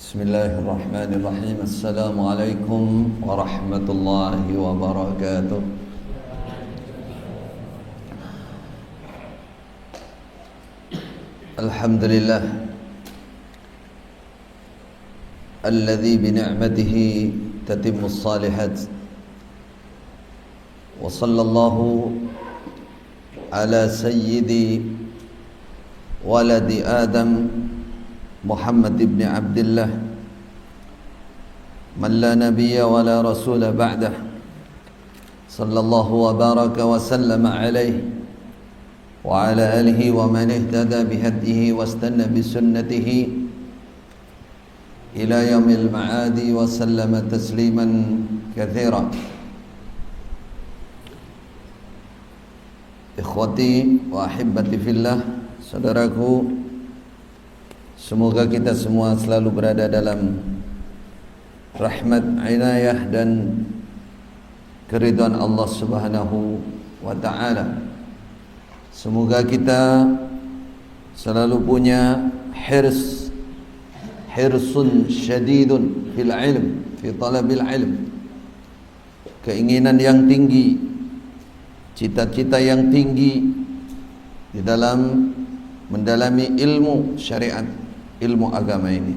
Bismillahirrahmanirrahim. Assalamualaikum warahmatullahi wabarakatuh. Alhamdulillah alladzi bi ni'matihi tatimmus shalihat. Wa sallallahu ala sayyidi waladi Adam Muhammad ibn Abdullah man la nabiyya wa la rasula ba'dah sallallahu wa baraka wa sallama alaihi wa ala alihi wa man ihtada bihadihi wa istanna bisunnatihi ila yaumil ma'adi wa sallama tasliman katsira. Ikhwati wa ahibbati fillah, saudaraku, semoga kita semua selalu berada dalam rahmat, inayah dan keridhaan Allah Subhanahu wa ta'ala. Semoga kita selalu punya hirsun syadidun fil ilm, fi talabil ilm, keinginan yang tinggi, cita-cita yang tinggi di dalam mendalami ilmu syariat, ilmu agama ini.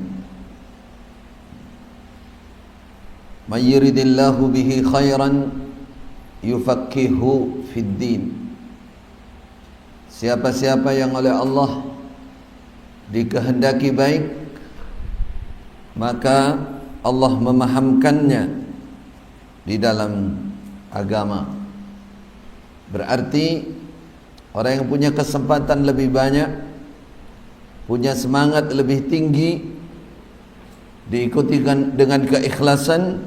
May yuridillahu bihi khairan yufaqihu fid din. Siapa-siapa yang oleh Allah dikehendaki baik, maka Allah memahamkannya di dalam agama. Berarti orang yang punya kesempatan lebih banyak, punya semangat lebih tinggi, diikuti dengan keikhlasan,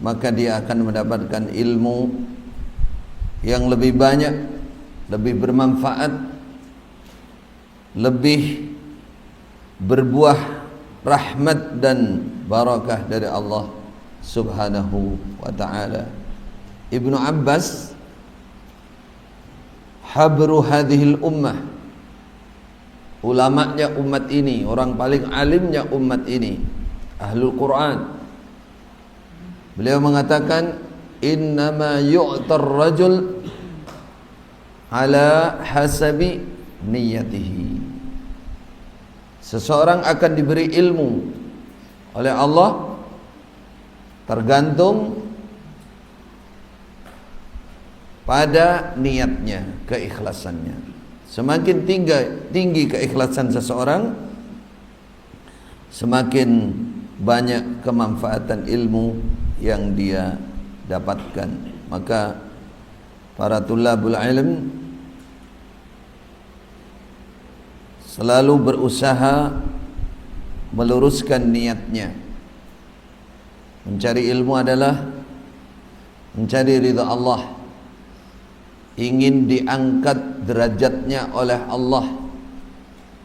maka dia akan mendapatkan ilmu yang lebih banyak, lebih bermanfaat, lebih berbuah rahmat dan barakah dari Allah Subhanahu wa ta'ala. Ibnu Abbas, habru hadhil ummah, ulamanya umat ini, orang paling alimnya umat ini, ahlul Quran. Beliau mengatakan, innama yu'tar rajul ala hasabi niyatihi. Seseorang akan diberi ilmu oleh Allah tergantung pada niatnya, keikhlasannya. Semakin tinggi keikhlasan seseorang, semakin banyak kemanfaatan ilmu yang dia dapatkan. Maka para tulabul ilm selalu berusaha meluruskan niatnya. Mencari ilmu adalah mencari ridha Allah, ingin diangkat derajatnya oleh Allah,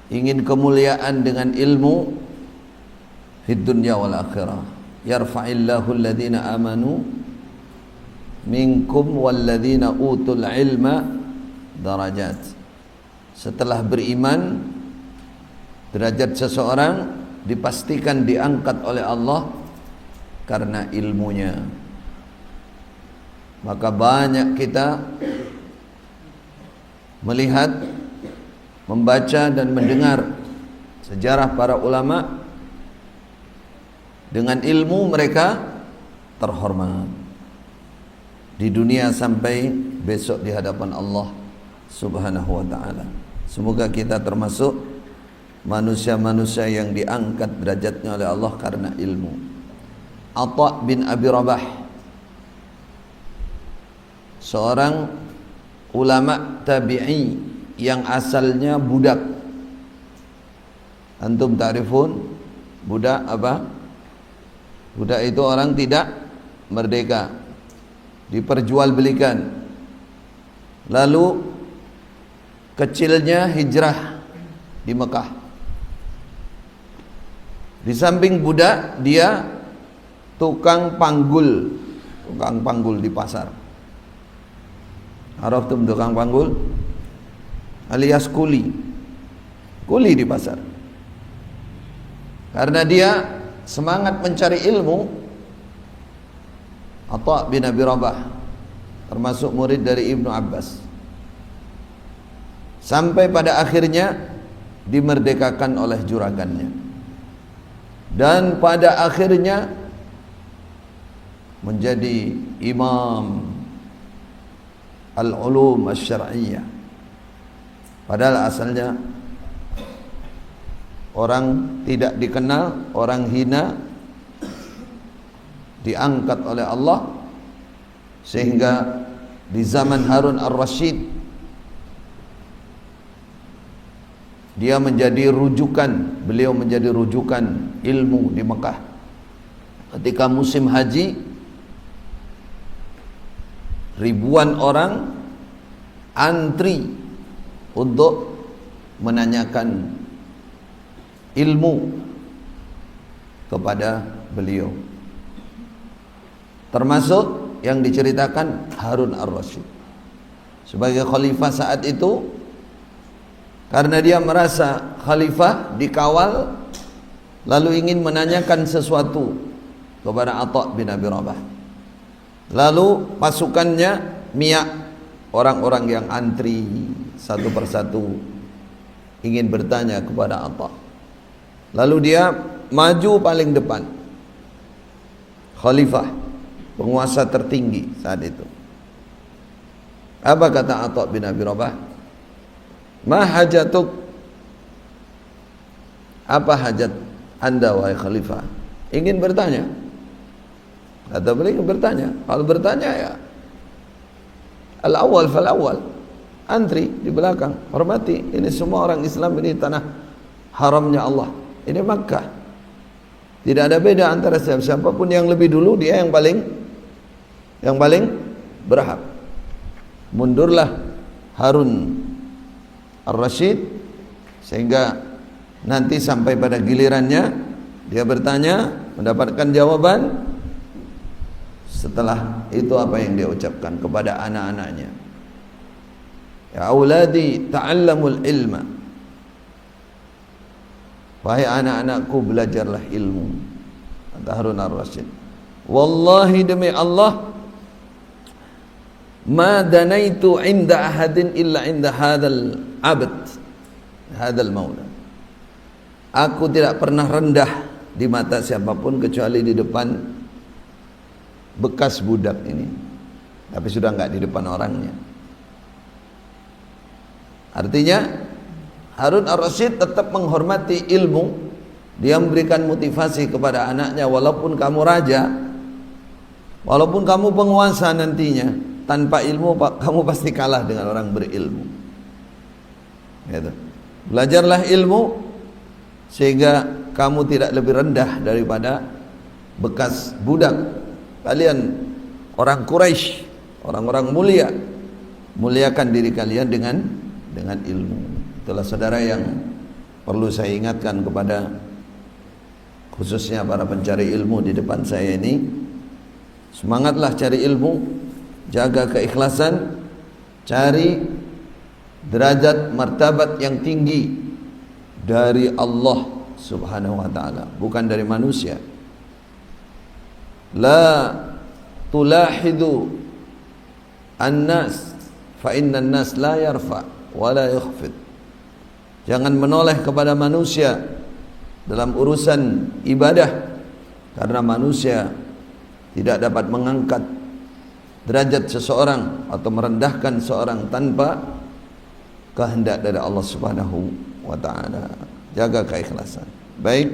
ingin kemuliaan dengan ilmu fid dunya wal akhirah. Yarfa'illahu alladhina amanu minkum walladhina utul ilma darajat. Setelah beriman, derajat seseorang dipastikan diangkat oleh Allah karena ilmunya. Maka banyak kita melihat, membaca dan mendengar sejarah para ulama. Dengan ilmu mereka terhormat di dunia sampai besok di hadapan Allah Subhanahu wa ta'ala. Semoga kita termasuk manusia-manusia yang diangkat derajatnya oleh Allah karena ilmu. Atha bin Abi Rabah, seorang ulama tabi'i yang asalnya budak. Antum ta'rifun budak apa? Budak itu orang tidak merdeka, diperjualbelikan. Lalu kecilnya hijrah di Mekah. Di samping budak, dia tukang panggul di pasar. Araf tuh tukang panggul alias kuli di pasar. Karena dia semangat mencari ilmu. Atha bin Abi Rabah termasuk murid dari Ibnu Abbas, sampai pada akhirnya dimerdekakan oleh juragannya, dan pada akhirnya menjadi imam al-ulum asy-syar'iyyah. Padahal asalnya orang tidak dikenal, orang hina, diangkat oleh Allah sehingga di zaman Harun ar-Rasyid dia menjadi rujukan, beliau menjadi rujukan ilmu di Mekah. Ketika musim haji, ribuan orang antri untuk menanyakan ilmu kepada beliau, termasuk yang diceritakan Harun ar-Rasyid sebagai khalifah saat itu. Karena dia merasa khalifah dikawal, lalu ingin menanyakan sesuatu kepada Atha bin Abi Rabah. Lalu pasukannya miyak, orang-orang yang antri satu persatu ingin bertanya kepada Atha. Lalu dia maju paling depan, khalifah, penguasa tertinggi saat itu. Apa kata Atha bin Abi Rabah? Ma hajatuk? Apa hajat anda wahai khalifah? Ingin bertanya? Kata beliau ingin bertanya. Kalau bertanya ya al-awwal fal-awwal, antri di belakang, hormati. Ini semua orang Islam, ini tanah haramnya Allah, ini Makkah. Tidak ada beda antara siapapun yang lebih dulu, dia yang paling berhak. Mundurlah Harun ar-Rasyid sehingga nanti sampai pada gilirannya dia bertanya, mendapatkan jawaban. Setelah itu apa yang dia ucapkan kepada anak-anaknya? Ya auladi ta'allamul ilma. Wahai anak-anakku, belajarlah ilmu. Kata Harun ar-Rasyid, wallahi demi Allah, ma danaitu inda ahadin illa inda hadal abd, hadal maula. Aku tidak pernah rendah di mata siapapun kecuali di depan bekas budak ini, tapi sudah enggak di depan orangnya. Artinya Harun ar-Rasyid tetap menghormati ilmu. Dia memberikan motivasi kepada anaknya, walaupun kamu raja, walaupun kamu penguasa nantinya, tanpa ilmu kamu pasti kalah dengan orang berilmu. Gitu. Belajarlah ilmu sehingga kamu tidak lebih rendah daripada bekas budak. Kalian orang Quraisy, orang-orang mulia, muliakan diri kalian dengan ilmu. Itulah saudara yang perlu saya ingatkan kepada khususnya para pencari ilmu di depan saya ini. Semangatlah cari ilmu, jaga keikhlasan, cari derajat martabat yang tinggi dari Allah Subhanahu wa taala, bukan dari manusia. La tulahidu an-nas fa inna an-nas la yarfa wa la yakhfid. Jangan menoleh kepada manusia dalam urusan ibadah, karena manusia tidak dapat mengangkat derajat seseorang atau merendahkan seorang tanpa kehendak dari Allah Subhanahu wa taala. Jaga keikhlasan. Baik,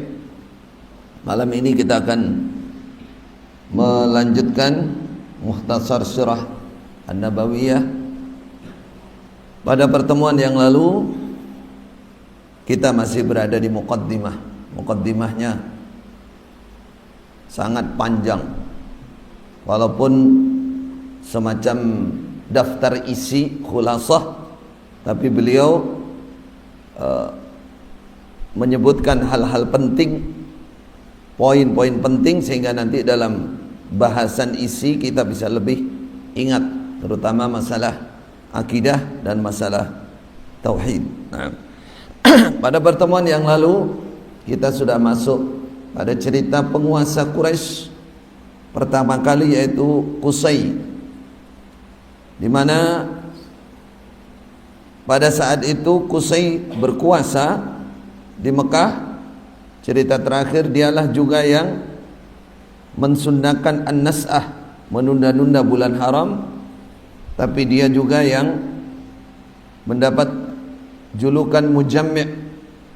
malam ini kita akan melanjutkan Mukhtasar Sirah An-Nabawiyah. Pada pertemuan yang lalu kita masih berada di muqaddimah. Muqaddimahnya sangat panjang, walaupun semacam daftar isi khulasah, tapi beliau menyebutkan hal-hal penting, poin-poin penting, sehingga nanti dalam bahasan isi kita bisa lebih ingat, terutama masalah akidah dan masalah tauhid. Nah, pada pertemuan yang lalu kita sudah masuk pada cerita penguasa Quraisy pertama kali, yaitu Qusay, di mana pada saat itu Qusay berkuasa di Mekah. Cerita terakhir, dialah juga yang mensunnakan an-nas'ah, menunda-nunda bulan haram, tapi dia juga yang mendapat julukan mujammi',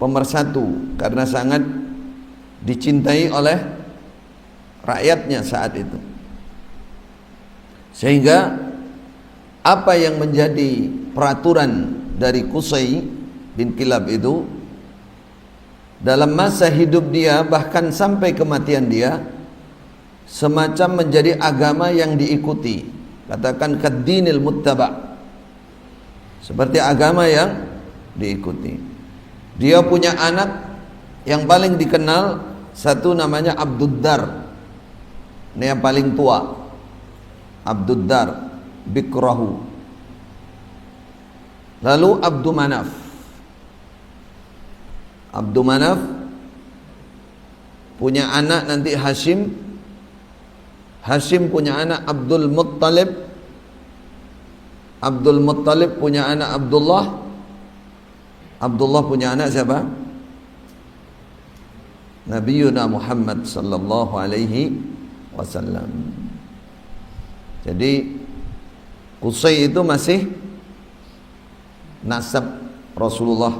pemersatu, karena sangat dicintai oleh rakyatnya saat itu. Sehingga apa yang menjadi peraturan dari Qusay bin Kilab itu dalam masa hidup dia, bahkan sampai kematian dia, semacam menjadi agama yang diikuti. Katakan kaddinil muttaba', seperti agama yang diikuti. Dia punya anak yang paling dikenal, satu namanya Abduddar, ini yang paling tua, Abduddar bikrahu. Lalu Abdu Manaf. Abdu Manaf punya anak nanti Hashim. Hashim punya anak Abdul Muttalib. Abdul Muttalib punya anak Abdullah. Abdullah punya anak siapa? Nabiuna Muhammad sallallahu alaihi wasallam. Jadi Qusay itu masih nasab Rasulullah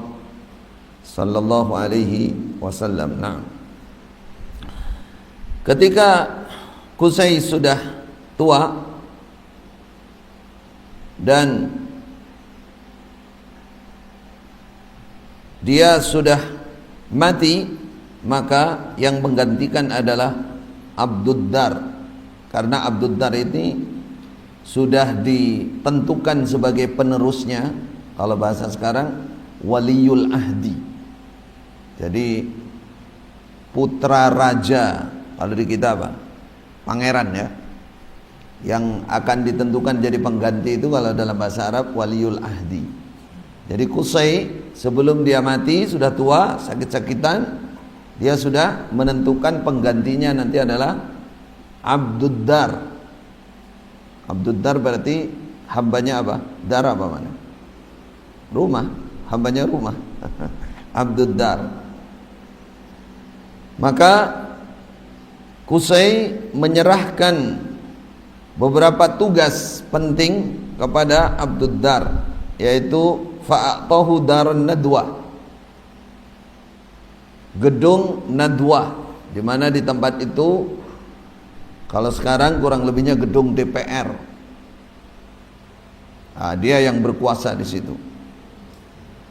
sallallahu alaihi wasallam. Nah, ketika Qusay sudah tua dan dia sudah mati, maka yang menggantikan adalah Abduddar, karena Abduddar ini sudah ditentukan sebagai penerusnya. Kalau bahasa sekarang, waliyul ahdi, jadi putra raja. Kalau di kita apa? Pangeran, ya, yang akan ditentukan jadi pengganti itu kalau dalam bahasa Arab waliyul ahdi. Jadi Qusay sebelum dia mati, sudah tua, sakit-sakitan, dia sudah menentukan penggantinya nanti adalah Abduddar. Abduddar berarti hambanya apa? Dar apa mana? Rumah, hambanya rumah. Abduddar. Maka Qusay menyerahkan beberapa tugas penting kepada Abduddar, yaitu fa'atahu darun nadwah, gedung nadwah, di mana di tempat itu kalau sekarang kurang lebihnya gedung DPR. Nah, dia yang berkuasa di situ.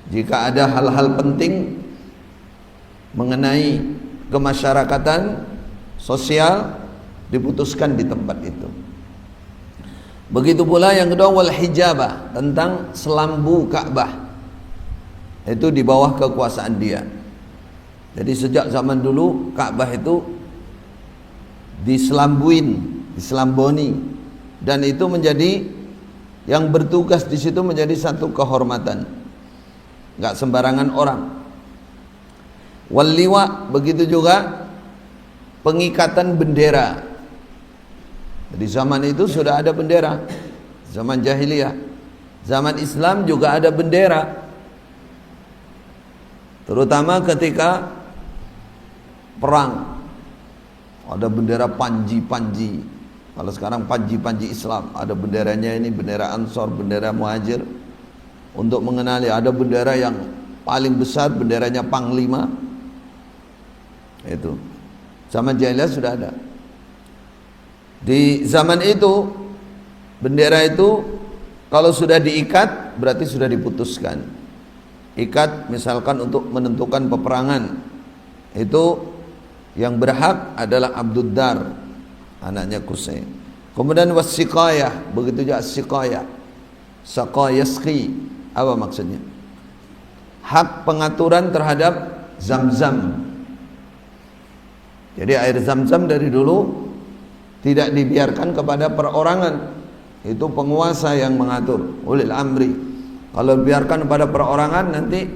Jika ada hal-hal penting mengenai kemasyarakatan, sosial, diputuskan di tempat itu. Begitu pula yang kedua, wal hijabah, tentang selambu Ka'bah, itu di bawah kekuasaan dia. Jadi sejak zaman dulu Ka'bah itu diselamboni, dan itu menjadi yang bertugas di situ menjadi satu kehormatan, nggak sembarangan orang. Wal liwa, begitu juga pengikatan bendera. Di zaman itu sudah ada bendera, zaman jahiliyah. Zaman Islam juga ada bendera, terutama ketika perang. Ada bendera panji-panji. Kalau sekarang panji-panji Islam, ada benderanya ini, bendera Ansor, bendera Muhajir. Untuk mengenali, ada bendera yang paling besar, benderanya Panglima. Itu zaman jahiliyah sudah ada. Di zaman itu bendera itu kalau sudah diikat berarti sudah diputuskan. Ikat misalkan untuk menentukan peperangan, itu yang berhak adalah Abduddar, anaknya Qusay. Kemudian wasiqayah, begitu juga siqayah, saqayasqi, apa maksudnya? Hak pengaturan terhadap Zam-Zam. Jadi air Zam-Zam dari dulu tidak dibiarkan kepada perorangan, itu penguasa yang mengatur, ulil amri. Kalau biarkan pada perorangan nanti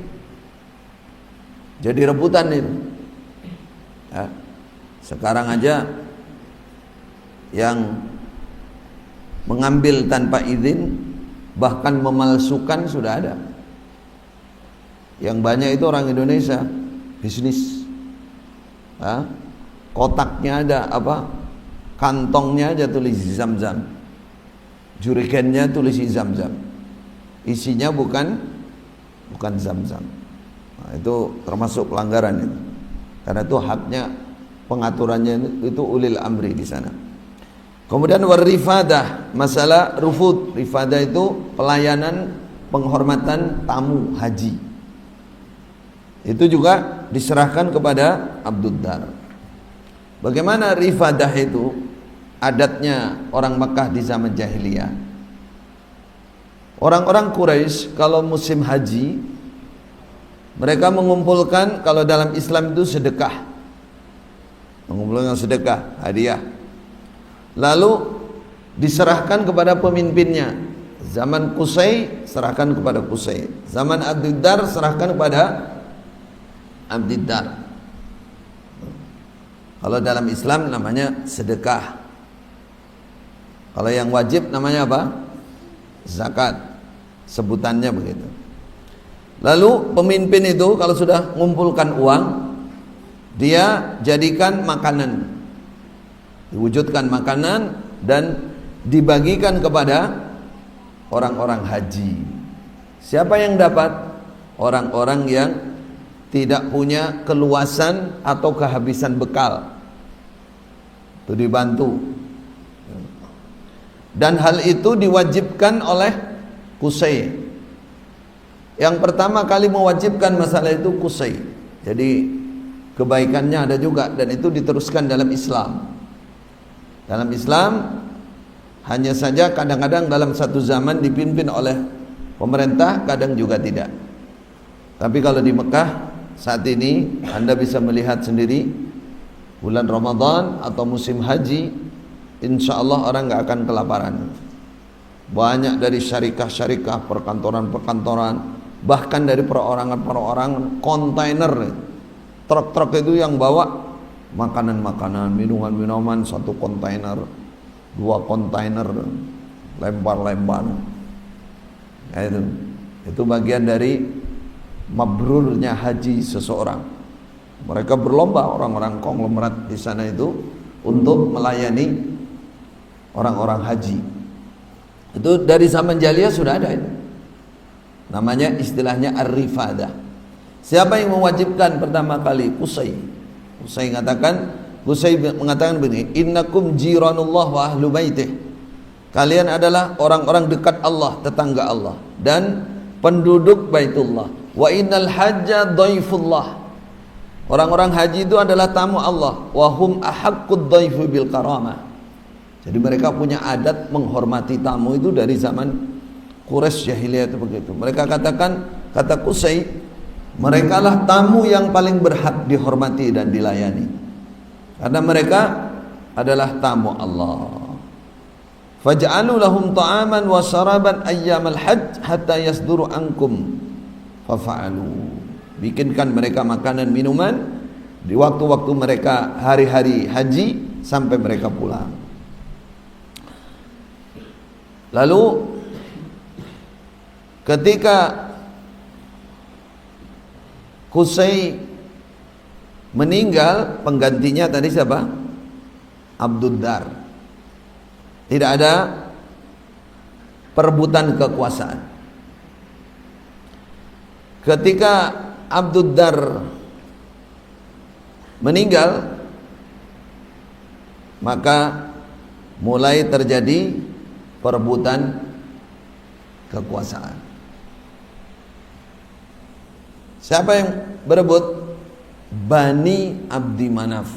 jadi rebutan itu. Ya. Sekarang aja yang mengambil tanpa izin, bahkan memalsukan sudah ada. Yang banyak itu orang Indonesia bisnis. Ya. Kotaknya ada apa? Kantongnya aja tulis Zam-Zam. Jurigennya tulis Zam-Zam. Isinya bukan Zam-Zam. Nah, itu termasuk pelanggaran itu. Karena itu haknya, pengaturannya itu ulil amri di sana. Kemudian warifadah, masalah rufud. Rifadah itu pelayanan penghormatan tamu haji. Itu juga diserahkan kepada Abdud Dar. Bagaimana rifadah itu adatnya orang Mekah di zaman jahiliyah? Orang-orang Quraisy kalau musim haji mereka mengumpulkan, kalau dalam Islam itu sedekah, mengumpulkan sedekah, hadiah, lalu diserahkan kepada pemimpinnya. Zaman Qusay serahkan kepada Qusay, zaman Abdud Dar serahkan kepada Abdud Dar. Kalau dalam Islam namanya sedekah. Kalau yang wajib namanya apa? Zakat. Sebutannya begitu. Lalu pemimpin itu kalau sudah mengumpulkan uang, dia jadikan makanan, diwujudkan makanan dan dibagikan kepada orang-orang haji. Siapa yang dapat? Orang-orang yang tidak punya keluasan atau kehabisan bekal, itu dibantu. Dan hal itu diwajibkan oleh Qusay. Yang pertama kali mewajibkan masalah itu Qusay. Jadi kebaikannya ada juga, dan itu diteruskan dalam Islam. Dalam Islam hanya saja kadang-kadang dalam satu zaman dipimpin oleh pemerintah, kadang juga tidak. Tapi kalau di Mekah saat ini Anda bisa melihat sendiri, bulan Ramadan atau musim haji, insya Allah orang nggak akan kelaparan. Banyak dari syarikah-syarikah, perkantoran-perkantoran, bahkan dari perorangan-perorangan, kontainer, truk-truk itu yang bawa makanan-makanan, minuman-minuman, satu kontainer, 2 kontainer, lempar-lempar. Ya, itu bagian dari mabrurnya haji seseorang. Mereka berlomba, orang-orang konglomerat di sana itu, untuk melayani orang-orang haji. Itu dari zaman jahiliyah sudah ada itu. Namanya istilahnya ar-rifadah. Siapa yang mewajibkan pertama kali? Qusay. Qusay mengatakan begini, innakum jiranullah wa ahlu baitih. Kalian adalah orang-orang dekat Allah, tetangga Allah, dan penduduk Baitullah. Wa innal hajja dhaifullah. Orang-orang haji itu adalah tamu Allah. Wa hum ahaqqud dhaifi bil karamah. Jadi mereka punya adat menghormati tamu itu dari zaman Quraisy jahiliyah itu begitu. Mereka katakan, kata Qusay, mereka lah tamu yang paling berhak dihormati dan dilayani. Karena mereka adalah tamu Allah. Faj'alu lahum ta'aman wa syaraban ayyamal hajj hatta yasduru ankum fafa'alu. Bikinkan mereka makanan minuman di waktu-waktu mereka hari-hari haji sampai mereka pulang. Lalu ketika Qusay meninggal, penggantinya tadi siapa? Abdud Dar. Tidak ada perebutan kekuasaan. Ketika Abdud Dar meninggal, maka mulai terjadi perebutan kekuasaan. Siapa yang berebut? Bani Abdi Manaf.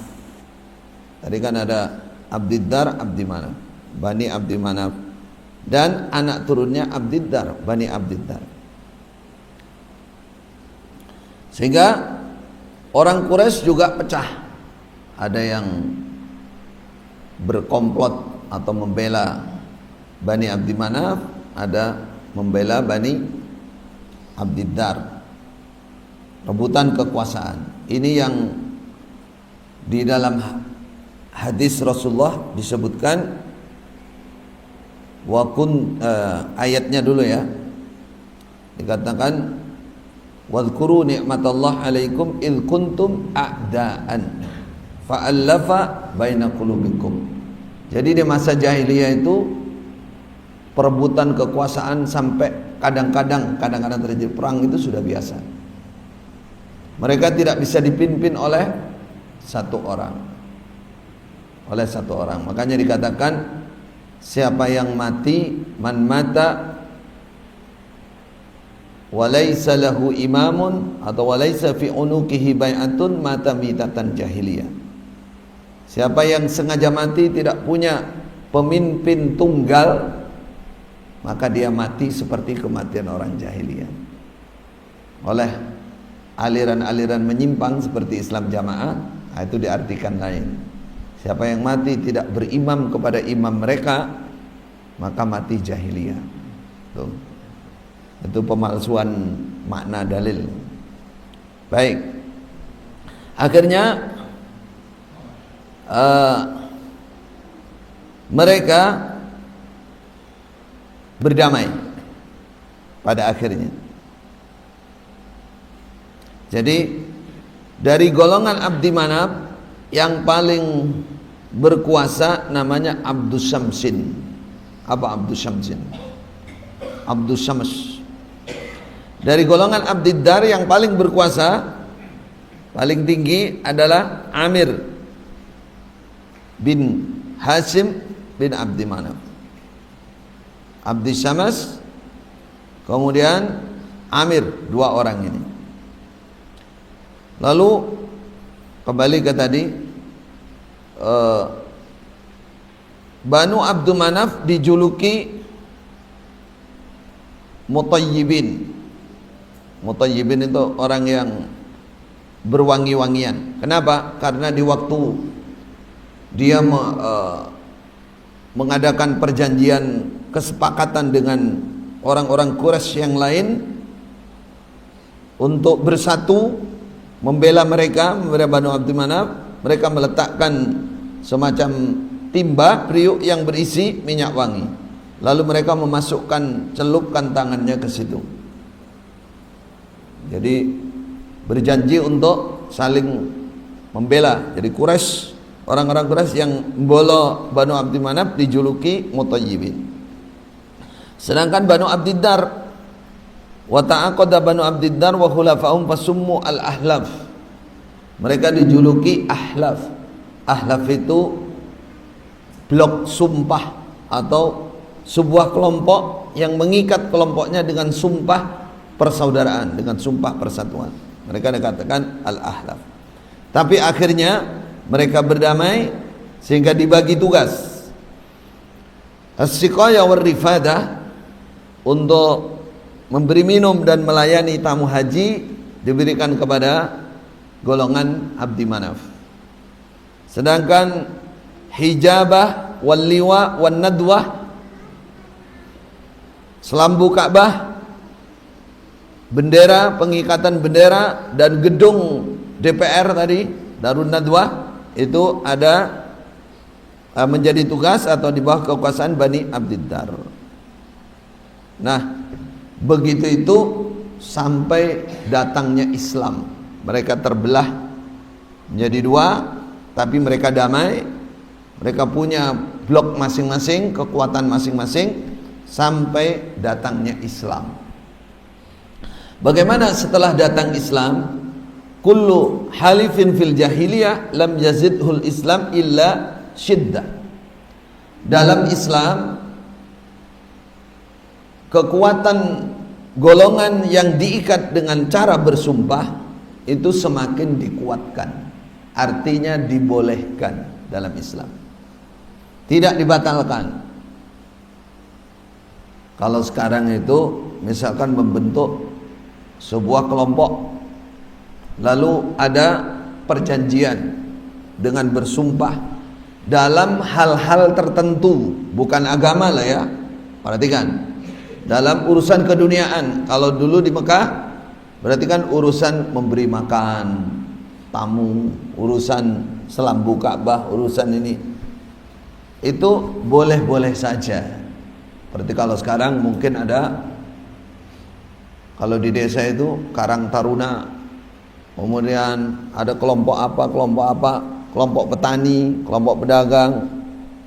Tadi kan ada Abdid Dar, Abdi Manaf. Bani Abdi Manaf. Dan anak turunnya Abdid Dar, Bani Abdid Dar. Sehingga orang Quraisy juga pecah. Ada yang berkomplot atau membela Bani Abdi Manaf, ada membela Bani Abdid Dar. Rebutan kekuasaan. Ini yang Di dalam hadis Rasulullah disebutkan ayatnya dulu ya. Dikatakan wadhkuru ni'matallah alaikum id kuntum a'daan fa'allafa baina qulubikum. Jadi di masa jahiliyah itu perebutan kekuasaan sampai kadang-kadang terjadi perang itu sudah biasa. Mereka tidak bisa dipimpin oleh satu orang. Makanya dikatakan siapa yang mati, man mata walaysa lahu imamun atau walaysa fi unuqihi bai'atun mata mitatan jahiliyah. Siapa yang sengaja mati tidak punya pemimpin tunggal, maka dia mati seperti kematian orang jahiliyah. Oleh aliran-aliran menyimpang seperti Islam jamaah, itu diartikan lain. Siapa yang mati tidak berimam kepada imam mereka, maka mati jahiliyah. Tuh. Itu pemalsuan makna dalil. Baik. Akhirnya mereka berdamai pada akhirnya. Jadi dari golongan Abdi Manaf yang paling berkuasa namanya Abdus Syamsin. Apa Abdus Syamsin? Abdus Syams. Dari golongan Abdiddar yang paling berkuasa, paling tinggi adalah Amir bin Hashim bin Abdi Manaf. Abdi Syams, kemudian Amir, dua orang ini. Lalu kembali ke tadi, Banu Abdu Manaf dijuluki Mutayyibin. Mutayyibin itu orang yang berwangi-wangian. Kenapa? Karena di waktu dia mengadakan perjanjian kesepakatan dengan orang-orang Quraisy yang lain untuk bersatu membela Banu Abdi Manaf, mereka meletakkan semacam timba priuk yang berisi minyak wangi. Lalu mereka celupkan tangannya ke situ. Jadi berjanji untuk saling membela. Jadi Quraisy, orang-orang Quraisy yang membela Banu Abdi Manaf dijuluki Mutayyibin. Sedangkan Banu Abdiddar wa ta'aqada Banu Abdiddar wa khulafa'um fasummu al-ahlaf. Mereka dijuluki ahlaf. Ahlaf itu blok sumpah atau sebuah kelompok yang mengikat kelompoknya dengan sumpah persaudaraan, dengan sumpah persatuan. Mereka dikatakan al-ahlaf. Tapi akhirnya mereka berdamai sehingga dibagi tugas. As-siqaya war rifadah, untuk memberi minum dan melayani tamu haji diberikan kepada golongan Abdi Manaf. Sedangkan hijabah wal liwa wan nadwah, selambu Ka'bah, bendera, pengikatan bendera, dan gedung DPR tadi, Darun Nadwah, itu ada menjadi tugas atau di bawah kekuasaan Bani Abdiddar. Nah, begitu itu sampai datangnya Islam. Mereka terbelah menjadi dua, tapi mereka damai. Mereka punya blok masing-masing, kekuatan masing-masing, sampai datangnya Islam. Bagaimana setelah datang Islam? Kullu halifin fil jahiliyah lam yazidhul Islam illa syiddah. Dalam Islam, kekuatan golongan yang diikat dengan cara bersumpah itu semakin dikuatkan. Artinya dibolehkan dalam Islam, tidak dibatalkan. Kalau sekarang itu misalkan membentuk sebuah kelompok, lalu ada perjanjian dengan bersumpah dalam hal-hal tertentu, bukan agama lah ya, perhatikan, dalam urusan keduniaan. Kalau dulu di Mekah berarti kan urusan memberi makan tamu, urusan selambu Ka'bah, urusan ini. Itu boleh-boleh saja. Berarti kalau sekarang mungkin ada, kalau di desa itu Karang Taruna, kemudian ada kelompok apa, kelompok petani, kelompok pedagang,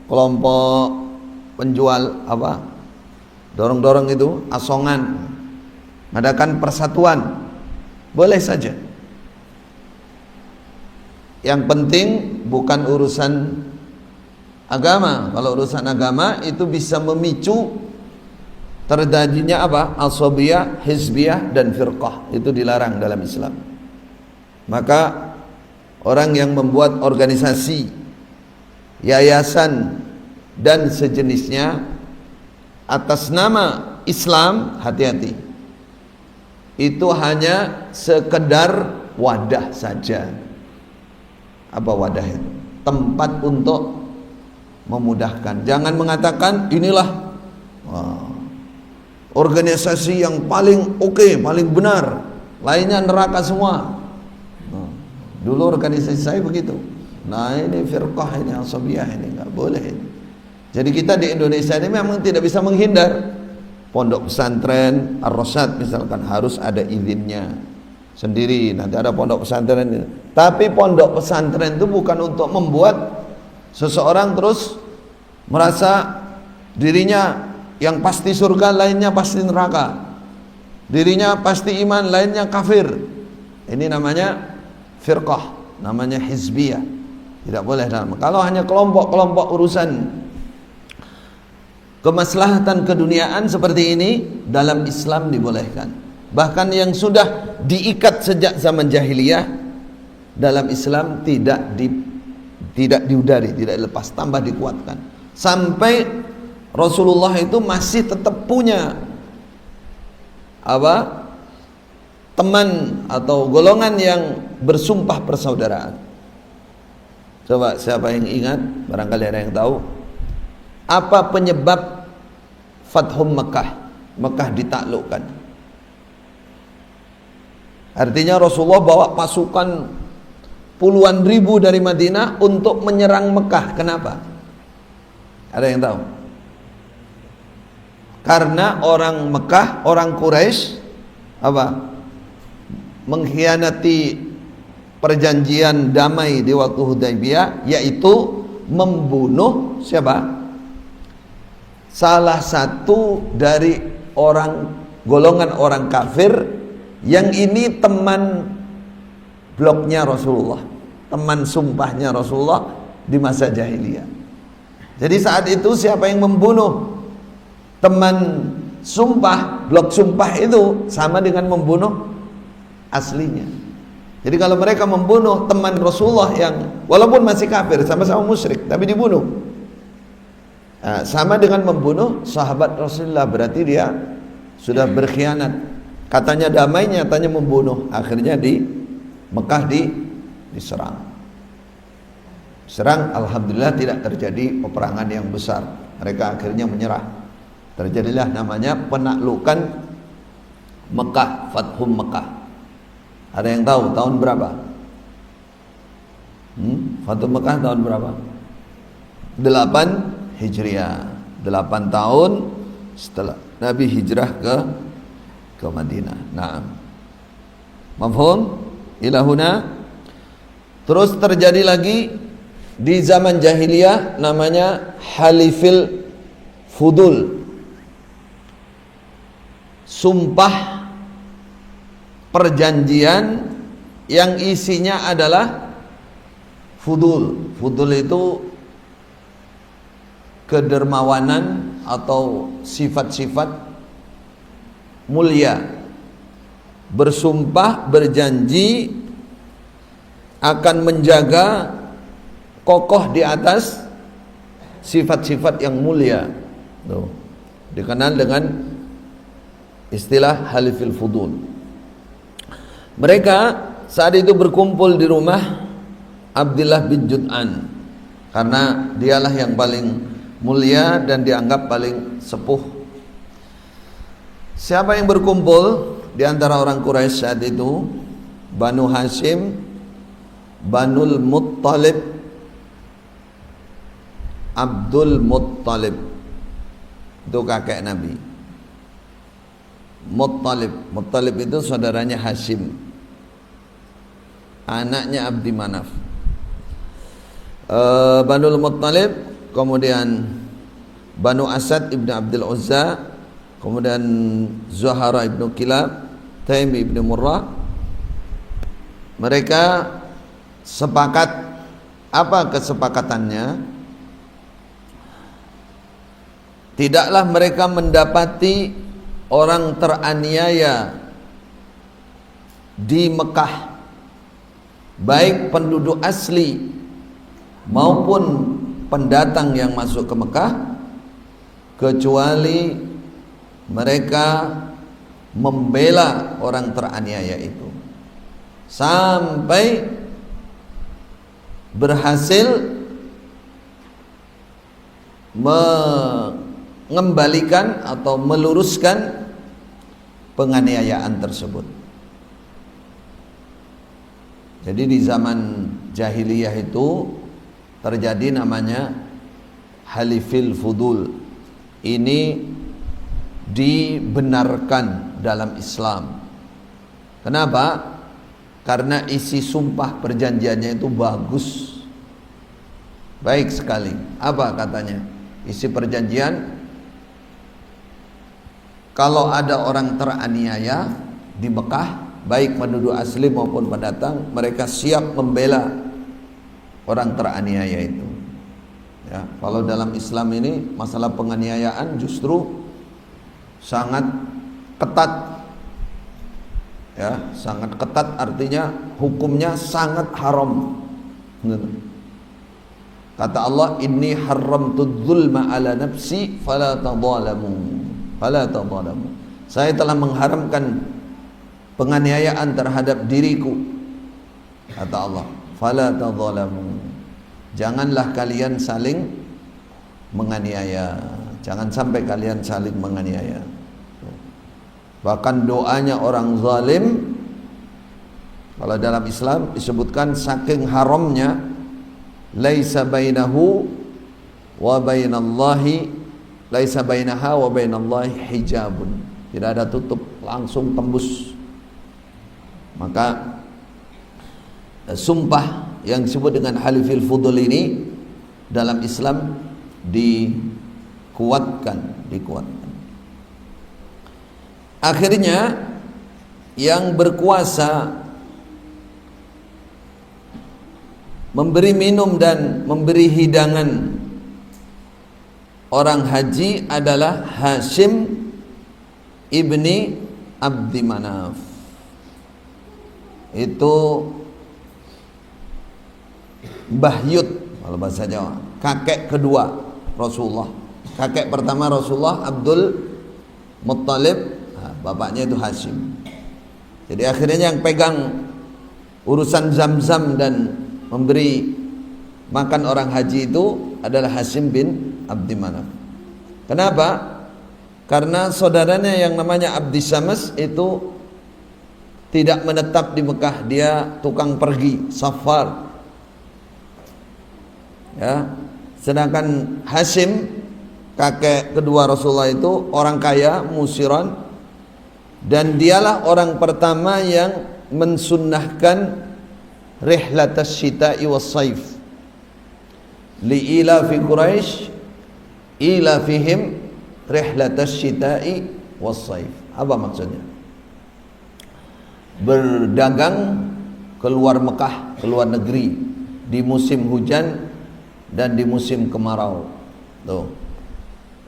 kelompok penjual apa, dorong-dorong itu, asongan, mengadakan persatuan, boleh saja. Yang penting bukan urusan agama. Kalau urusan agama itu bisa memicu terjadinya apa? Asabiyah, hizbiyah dan firqah. Itu dilarang dalam Islam. Maka orang yang membuat organisasi, yayasan dan sejenisnya atas nama Islam, hati-hati. Itu hanya sekedar wadah saja. Apa wadah itu? Tempat untuk memudahkan. Jangan mengatakan inilah organisasi yang paling oke, paling benar, lainnya neraka semua. Dulu organisasi saya begitu. Nah ini firqah, ini asabiyah, ini nggak boleh. Jadi kita di Indonesia ini memang tidak bisa menghindar. Pondok pesantren Ar-Rasyad misalkan harus ada izinnya sendiri. Nanti ada pondok pesantren. Tapi pondok pesantren itu bukan untuk membuat seseorang terus merasa dirinya yang pasti surga, lainnya pasti neraka, dirinya pasti iman, lainnya kafir. Ini namanya firqah, namanya hizbiyah. Tidak boleh dalam. Kalau hanya kelompok-kelompok urusan kemaslahatan keduniaan seperti ini, dalam Islam dibolehkan. Bahkan yang sudah diikat sejak zaman jahiliyah, dalam Islam tidak diudari, tidak dilepas, tambah dikuatkan. Sampai Rasulullah itu masih tetap punya apa? Teman atau golongan yang bersumpah persaudaraan. Coba siapa yang ingat? Barangkali ada yang tahu. Apa penyebab Fathum Mekah? Mekah ditaklukkan. Artinya Rasulullah bawa pasukan puluhan ribu dari Madinah untuk menyerang Mekah. Kenapa? Ada yang tahu? Karena orang Mekah, orang Quraisy apa? Mengkhianati perjanjian damai di waktu Hudaybiyah, yaitu membunuh siapa? Salah satu dari golongan orang kafir yang ini teman bloknya Rasulullah, teman sumpahnya Rasulullah di masa jahiliyah. Jadi saat itu siapa yang membunuh teman sumpah, blok sumpah itu sama dengan membunuh aslinya. Jadi kalau mereka membunuh teman Rasulullah yang walaupun masih kafir, sama-sama musyrik, tapi dibunuh, nah, sama dengan membunuh sahabat Rasulullah. Berarti dia sudah berkhianat. Katanya damai, nyatanya membunuh. Akhirnya di Mekah diserang. Serang, alhamdulillah tidak terjadi peperangan yang besar. Mereka akhirnya menyerah. Terjadilah namanya penaklukan Mekah, Fathum Mekah. Ada yang tahu tahun berapa? Fathum Mekah tahun berapa? 8 Hijriah. 8 tahun setelah Nabi hijrah ke Madinah. Naam. Mafhum? Ila huna. Terus terjadi lagi di zaman jahiliyah namanya halifil fudul. Sumpah perjanjian yang isinya adalah fudul. Fudul itu kedermawanan atau sifat-sifat mulia. Bersumpah, berjanji akan menjaga kokoh di atas sifat-sifat yang mulia. Tuh. Dikenal dengan istilah halifil fudul. Mereka saat itu berkumpul di rumah Abdullah bin Jud'an, karena dialah yang paling mulia dan dianggap paling sepuh. Siapa yang berkumpul di antara orang Quraisy saat itu? Banu Hashim, Banul Muttalib, Abdul Muttalib itu kakek Nabi. Muttalib itu saudaranya Hashim, anaknya Abdi Manaf. Banul Muttalib, kemudian Banu Asad ibnu Abdul Uzza, kemudian Zuhara ibnu Kilab, Taim ibnu Murrah. Mereka sepakat. Apa kesepakatannya? Tidaklah mereka mendapati orang teraniaya di Mekah, baik penduduk asli maupun pendatang yang masuk ke Mekah, kecuali mereka membela orang teraniaya itu, sampai berhasil mengembalikan atau meluruskan penganiayaan tersebut. Jadi di zaman jahiliyah itu terjadi namanya halifil fudul. Ini dibenarkan dalam Islam. Kenapa? Karena isi sumpah perjanjiannya itu bagus, baik sekali. Apa katanya? Isi perjanjian, kalau ada orang teraniaya di Mekah, baik penduduk asli maupun pendatang, mereka siap membela orang teraniaya itu. Ya, kalau dalam Islam ini masalah penganiayaan justru sangat ketat. Ya, sangat ketat artinya hukumnya sangat haram. Kata Allah, inni haramtu dzulma ala nafsi fala tadzalamu. Fala tadzalamu. Saya telah mengharamkan penganiayaan terhadap diriku. Kata Allah, fala tadzalamu. Janganlah kalian saling menganiaya. Jangan sampai kalian saling menganiaya. Bahkan doanya orang zalim, kalau dalam Islam disebutkan saking haramnya, laisa bainahu wa bainallahi, laisa bainaha wa bainallahi hijabun. Tidak ada tutup, langsung tembus. Maka sumpah yang disebut dengan halifil fudul ini dalam Islam dikuatkan. Akhirnya yang berkuasa memberi minum dan memberi hidangan orang haji adalah Hashim ibni Abdi Manaf. Itu Bahyut kalau bahasa Jawa, kakek kedua Rasulullah. Kakek pertama Rasulullah Abdul Muttalib, bapaknya itu Hashim. Jadi akhirnya yang pegang urusan Zamzam dan memberi makan orang haji itu adalah Hashim bin Abdi Manaf. Kenapa? Karena saudaranya yang namanya Abdi Syams itu tidak menetap di Mekah, dia tukang pergi, safar. Ya, sedangkan Hashim kakek kedua Rasulullah itu orang kaya, musiran, dan dialah orang pertama yang mensunnahkan rihlatas syita'i was saif li ila fi Quraisy ila fihim rihlatas syita'i was saif. Apa maksudnya? Berdagang keluar Mekah, keluar negeri di musim hujan dan di musim kemarau. Tuh,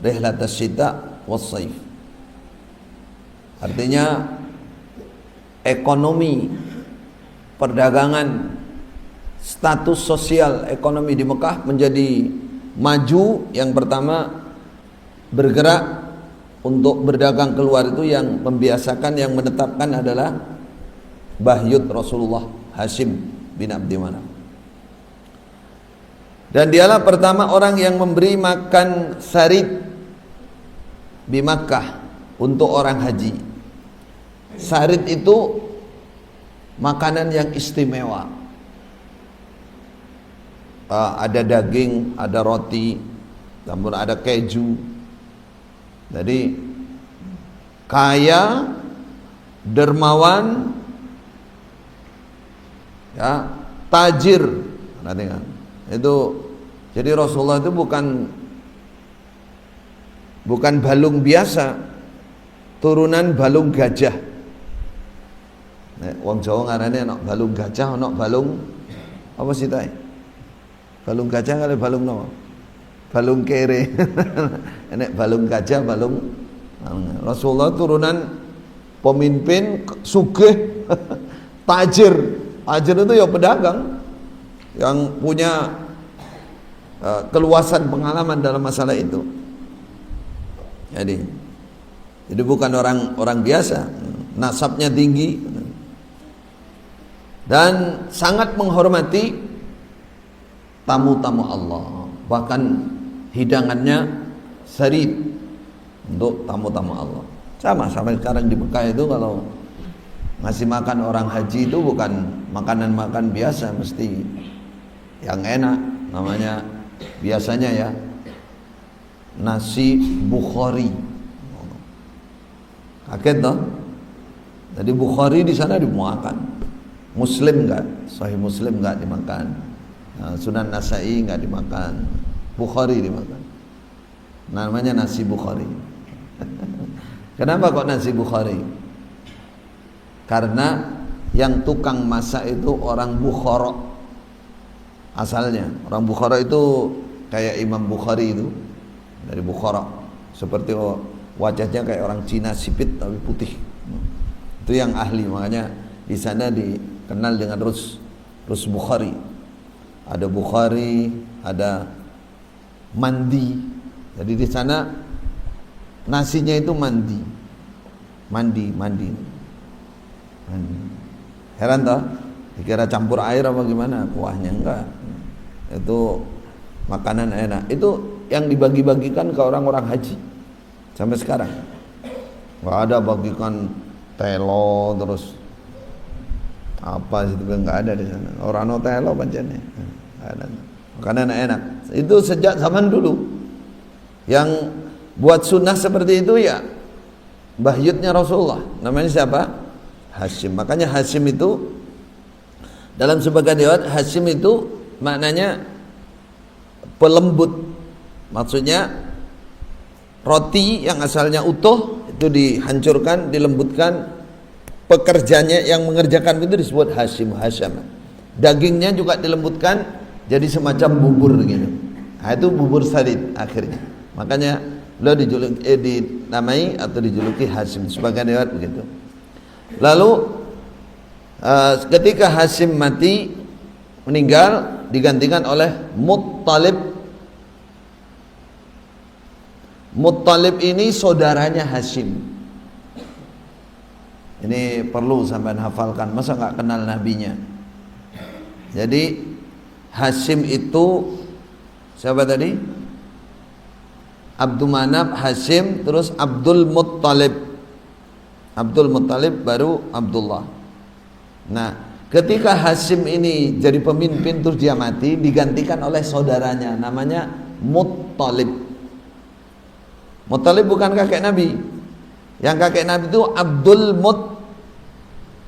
rihlatas syita' was saif. Artinya ekonomi, perdagangan, status sosial ekonomi di Mekah menjadi maju. Yang pertama bergerak untuk berdagang keluar itu yang membiasakan, yang menetapkan adalah Bahyut Rasulullah, Hashim bin Abdi Manaf. Dan dialah pertama orang yang memberi makan sarid di Makkah untuk orang haji. Sarid itu makanan yang istimewa. ada daging, ada roti, namun ada keju. Jadi kaya, dermawan, ya, tajir. Nanti kan itu, jadi Rasulullah itu bukan balung biasa, turunan balung gajah. Nek wong Jawa ngarane ana balung gajah, ana balung apa sih tae? Balung gajah kali balung napa? Balung kere. Nek balung gajah, balung Rasulullah turunan pemimpin sugih, tajir. Tajir itu ya pedagang yang punya keluasan pengalaman dalam masalah itu. Jadi bukan orang biasa, nasabnya tinggi dan sangat menghormati tamu-tamu Allah. Bahkan hidangannya syarid untuk tamu-tamu Allah. Sama sampai sekarang di Mekah itu kalau ngasih makan orang haji itu bukan makanan biasa, mesti yang enak. Namanya biasanya ya nasi Bukhari. Kaget toh? Jadi Bukhari di sana dimakan. Muslim enggak, Sahih Muslim enggak dimakan. Sunan Nasai enggak dimakan. Bukhari dimakan. Namanya nasi Bukhari. Kenapa kok nasi Bukhari? Karena yang tukang masak itu orang Bukhara. Asalnya orang Bukhara itu kayak Imam Bukhari itu dari Bukhara, seperti wajahnya kayak orang Cina sipit tapi putih. Itu yang ahli, makanya di sana dikenal dengan Rus Bukhari. Ada Bukhari, ada mandi. Jadi di sana nasinya itu mandi. Heran toh? Dikira campur air apa gimana? Kuahnya enggak. Itu makanan enak. Itu yang dibagi-bagikan ke orang-orang haji sampai sekarang. Enggak ada bagikan telo terus apa itu enggak ada di sana. Orang no telo pancene. Ada. Makanan enak. Itu sejak zaman dulu. Yang buat sunnah seperti itu ya bahyutnya Rasulullah. Namanya siapa? Hashim. Makanya Hashim itu dalam sebagian riwayat Hashim itu maknanya pelembut. Maksudnya roti yang asalnya utuh itu dihancurkan, dilembutkan. Pekerjanya yang mengerjakan itu disebut Hashim, Hasham. Dagingnya juga dilembutkan jadi semacam bubur gitu. Nah, itu bubur sarid akhirnya. Makanya beliau dinamai atau dijuluki Hashim. Sebagian riwayat begitu. Lalu ketika Hashim mati, meninggal, digantikan oleh Muttalib. Muttalib ini saudaranya Hashim. Ini perlu sampai hafalkan, masa nggak kenal nabinya. Jadi Hashim itu siapa tadi? Abdul Manaf, Hashim, terus Abdul Muttalib. Abdul Muttalib baru Abdullah. Nah, ketika Hashim ini jadi pemimpin terus dia mati, digantikan oleh saudaranya namanya Muttalib. Muttalib bukan kakek Nabi. Yang kakek Nabi itu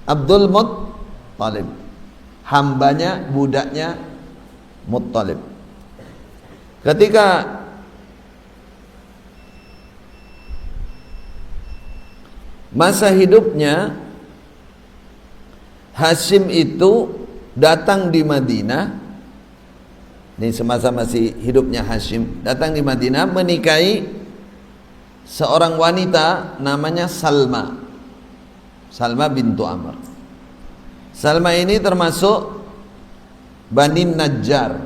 Abdul Muttalib. Hambanya, budaknya Muttalib. Ketika masa hidupnya Hashim itu datang di Madinah. Ini semasa masih hidupnya Hashim, datang di Madinah menikahi seorang wanita namanya Salma. Salma bintu Amr. Salma ini termasuk Bani Najjar.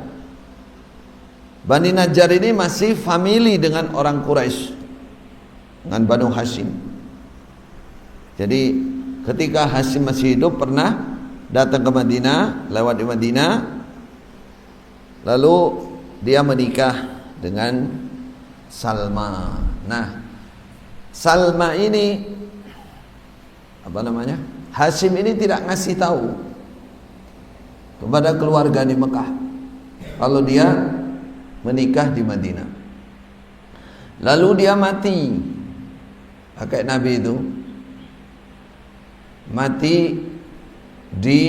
Bani Najjar ini masih famili dengan orang Quraisy, dengan Banu Hashim. Jadi ketika Hashim masih hidup pernah datang ke Madinah, lewat di Madinah, lalu dia menikah dengan Salma. Nah, Salma ini apa namanya? Hashim ini tidak ngasih tahu kepada keluarga di Mekah. kalau dia menikah di Madinah. Lalu dia mati, kakek Nabi itu mati di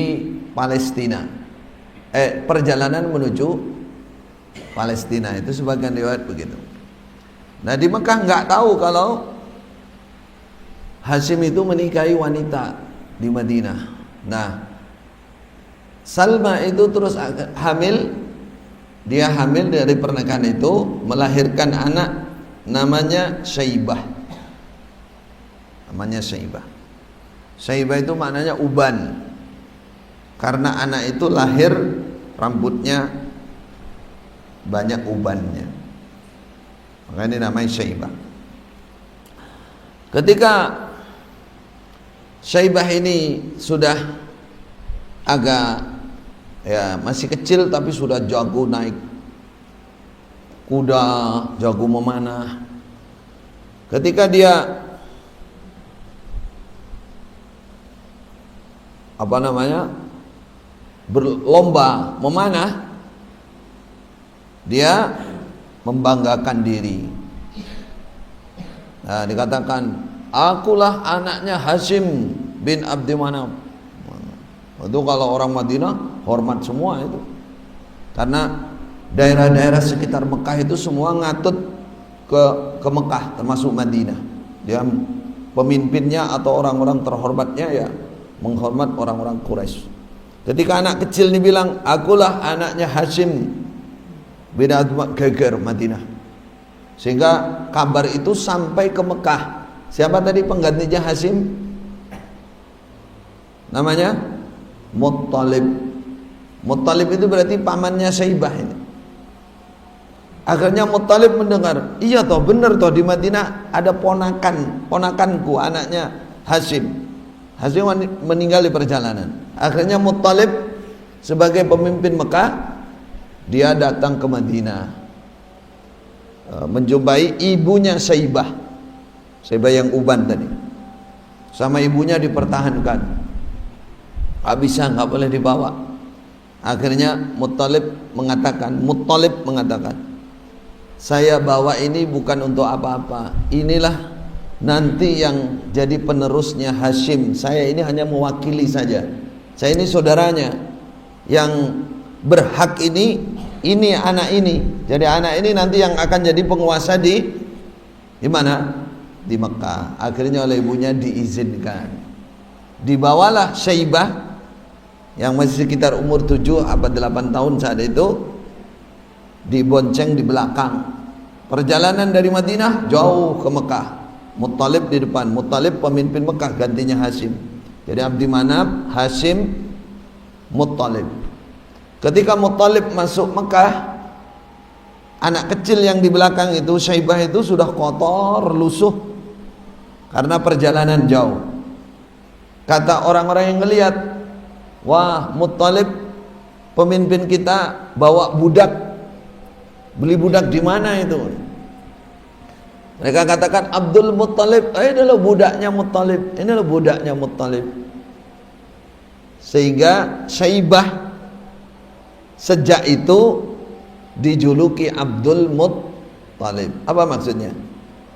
Palestina. Perjalanan menuju Palestina itu sebagian riwayat begitu. Nah di Mekah nggak tahu kalau Hashim itu menikahi wanita di Madinah. Nah Salma itu terus hamil. Dia hamil dari pernikahan itu, melahirkan anak namanya Syaibah. Namanya Syaibah. Syaibah itu maknanya uban. Karena anak itu lahir rambutnya banyak ubannya, makanya namanya Syaibah. Ketika Syaibah ini sudah agak masih kecil tapi sudah jago naik kuda, jago memanah. Ketika dia berlomba memanah, dia membanggakan diri. Nah, dikatakan, akulah anaknya Hashim bin Abdi Manaf. Itu kalau orang Madinah hormat semua itu. Karena daerah-daerah sekitar Mekah itu semua ngatut ke Mekah, termasuk Madinah. Dia pemimpinnya atau orang-orang terhormatnya ya menghormat orang-orang Quraisy. Ketika anak kecil ini bilang, akulah anaknya Hashim bin Abdi Manaf, geger Madinah. Sehingga kabar itu sampai ke Mekah. Siapa tadi penggantinya Hashim? Namanya Muttalib. Muttalib itu berarti pamannya Syaibah ini. Akhirnya Muttalib mendengar, iya toh benar toh di Madinah ada ponakanku anaknya Hashim. Hashim meninggal di perjalanan. Akhirnya Muttalib sebagai pemimpin Mekah, dia datang ke Madinah, menjumpai ibunya Syaibah. Syaibah yang uban tadi. Sama ibunya dipertahankan. Gak bisa, gak boleh dibawa. Akhirnya Muttalib mengatakan, saya bawa ini bukan untuk apa-apa. Inilah nanti yang jadi penerusnya Hashim. Saya ini hanya mewakili saja. Saya ini saudaranya. Yang berhak ini anak ini. Jadi anak ini nanti yang akan jadi penguasa di mana? Di Mekah. Akhirnya oleh ibunya diizinkan. Dibawalah Syaibah yang masih sekitar umur 7 atau 8 tahun saat itu, dibonceng di belakang. Perjalanan dari Madinah jauh ke Mekah. Muttalib di depan. Muttalib pemimpin Mekah, gantinya Hashim. Jadi Abdi Manaf, Hashim, Muttalib. Ketika Muttalib masuk Mekah, anak kecil yang di belakang itu, Syaibah itu sudah kotor, lusuh karena perjalanan jauh. Kata orang-orang yang ngelihat, wah Muttalib pemimpin kita bawa budak. Beli budak di mana itu? Mereka katakan Abdul Muttalib, ini adalah budaknya Muttalib. Ini adalah budaknya Muttalib. Sehingga Syaibah sejak itu dijuluki Abdul Muttalib. Apa maksudnya?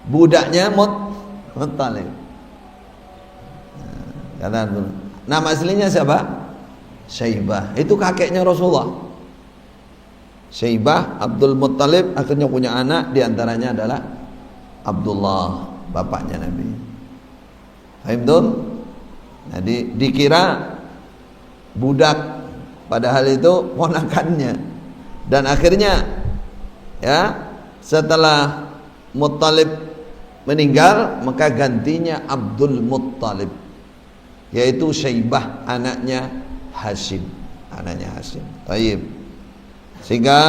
Budaknya Muttalib. Kata nama aslinya siapa? Syaibah. Itu kakeknya Rasulullah. Syaibah, Abdul Muttalib akhirnya punya anak, diantaranya adalah Abdullah, bapaknya Nabi. Paham tuh? Nah, dikira budak, padahal itu ponakannya. Dan akhirnya ya setelah Muttalib meninggal, maka gantinya Abdul Muttalib, yaitu Syaibah, anaknya Hashim. Taib. Sehingga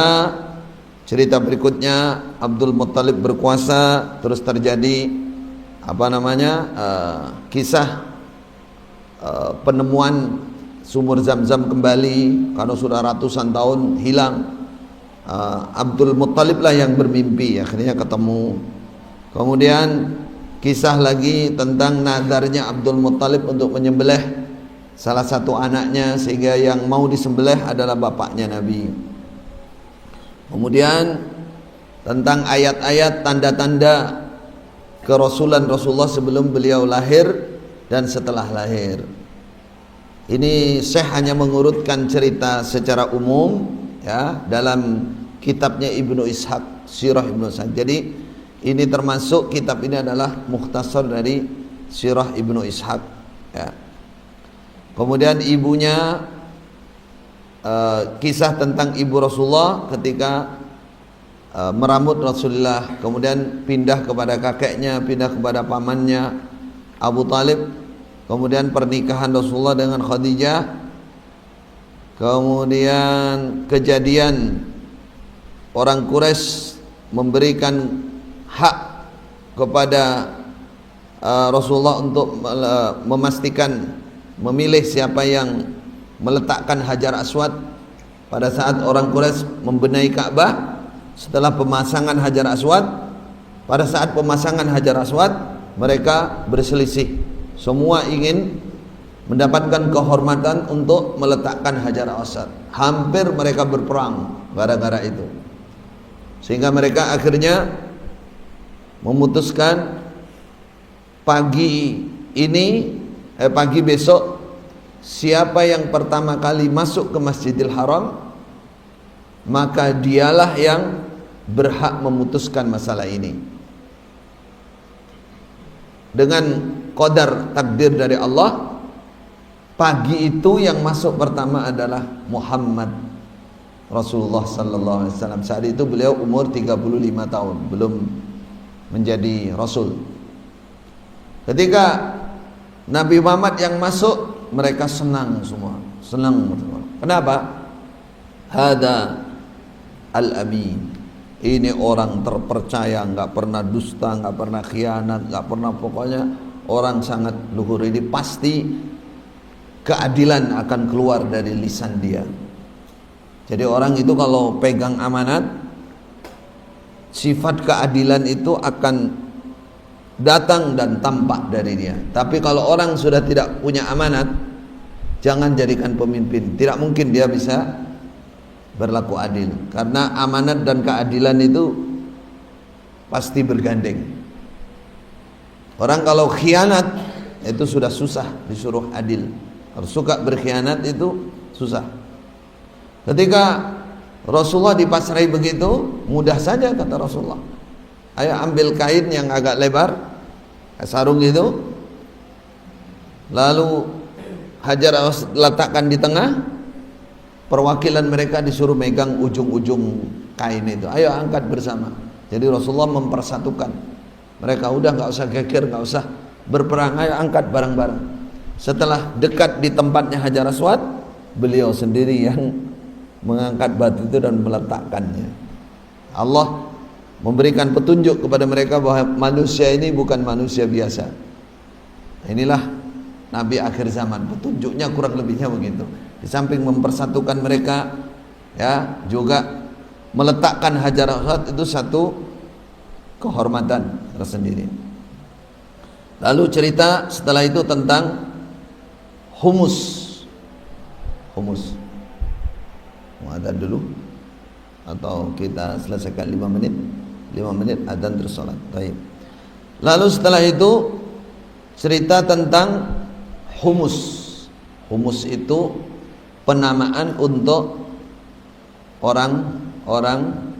cerita berikutnya, Abdul Muttalib berkuasa, terus terjadi kisah penemuan sumur Zam-Zam kembali karena sudah ratusan tahun hilang. Abdul Muttalib lah yang bermimpi, akhirnya ketemu. Kemudian kisah lagi tentang nadarnya Abdul Muttalib untuk menyembelih salah satu anaknya, sehingga yang mau disembelih adalah bapaknya Nabi. Kemudian tentang ayat-ayat tanda-tanda kerasulan Rasulullah sebelum beliau lahir dan setelah lahir. Ini Syekh hanya mengurutkan cerita secara umum ya dalam kitabnya Ibnu Ishaq, Sirah Ibnu Ishaq. Jadi ini termasuk kitab ini adalah mukhtasar dari Sirah Ibnu Ishaq ya. Kemudian ibunya, kisah tentang ibu Rasulullah ketika meramut Rasulullah, kemudian pindah kepada kakeknya, pindah kepada pamannya Abu Talib, kemudian pernikahan Rasulullah dengan Khadijah, kemudian kejadian orang Quraisy memberikan hak kepada Rasulullah untuk memastikan memilih siapa yang meletakkan Hajar Aswad pada saat orang Quraisy membenahi Ka'bah. Setelah pemasangan Hajar Aswad, pada saat pemasangan Hajar Aswad mereka berselisih, semua ingin mendapatkan kehormatan untuk meletakkan Hajar Aswad. Hampir mereka berperang gara-gara itu, sehingga mereka akhirnya memutuskan pagi besok siapa yang pertama kali masuk ke Masjidil Haram, maka dialah yang berhak memutuskan masalah ini. Dengan qadar takdir dari Allah, pagi itu yang masuk pertama adalah Muhammad Rasulullah sallallahu alaihi wasallam. Saat itu beliau umur 35 tahun, belum menjadi rasul. Ketika Nabi Muhammad yang masuk, mereka senang semua, senang semua. Kenapa? Hada al-amin, ini orang terpercaya, nggak pernah dusta, nggak pernah khianat, nggak pernah, pokoknya orang sangat luhur. Ini pasti keadilan akan keluar dari lisan dia. Jadi orang itu kalau pegang amanat, sifat keadilan itu akan datang dan tampak dari dia. Tapi kalau orang sudah tidak punya amanat, jangan jadikan pemimpin. Tidak mungkin dia bisa berlaku adil, karena amanat dan keadilan itu pasti bergandeng. Orang kalau khianat itu sudah susah disuruh adil. Kalau suka berkhianat itu susah. Ketika Rasulullah dipasrai begitu, mudah saja kata Rasulullah, ayo ambil kain yang agak lebar, sarung itu, lalu Hajar letakkan di tengah. Perwakilan mereka disuruh megang ujung-ujung kain itu. Ayo angkat bersama. Jadi Rasulullah mempersatukan mereka. Udah nggak usah geger, nggak usah berperang, ayo angkat bareng-bareng. Setelah dekat di tempatnya Hajar Aswad, beliau sendiri yang mengangkat batu itu dan meletakkannya. Allah memberikan petunjuk kepada mereka bahwa manusia ini bukan manusia biasa. Inilah Nabi akhir zaman. Petunjuknya kurang lebihnya begitu. Di samping mempersatukan mereka, ya, juga meletakkan Hajar Aswad itu satu kehormatan tersendiri. Lalu cerita setelah itu tentang humus. Humus. Mau adzan dulu atau kita selesaikan 5 menit? 5 menit adzan terus salat. Baik. Lalu setelah itu cerita tentang humus. Humus itu penamaan untuk orang-orang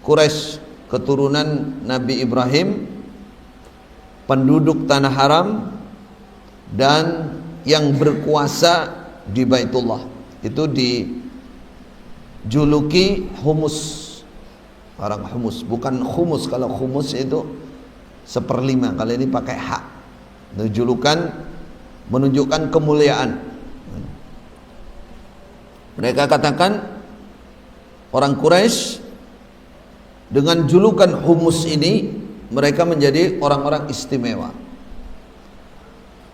Quraisy, keturunan Nabi Ibrahim, penduduk tanah haram dan yang berkuasa di Baitullah. Itu dijuluki humus, orang humus, bukan humus. Kalau humus itu 1/5, kalau ini pakai hak. Itu julukan menunjukkan kemuliaan. Mereka katakan orang Quraisy dengan julukan humus ini mereka menjadi orang-orang istimewa.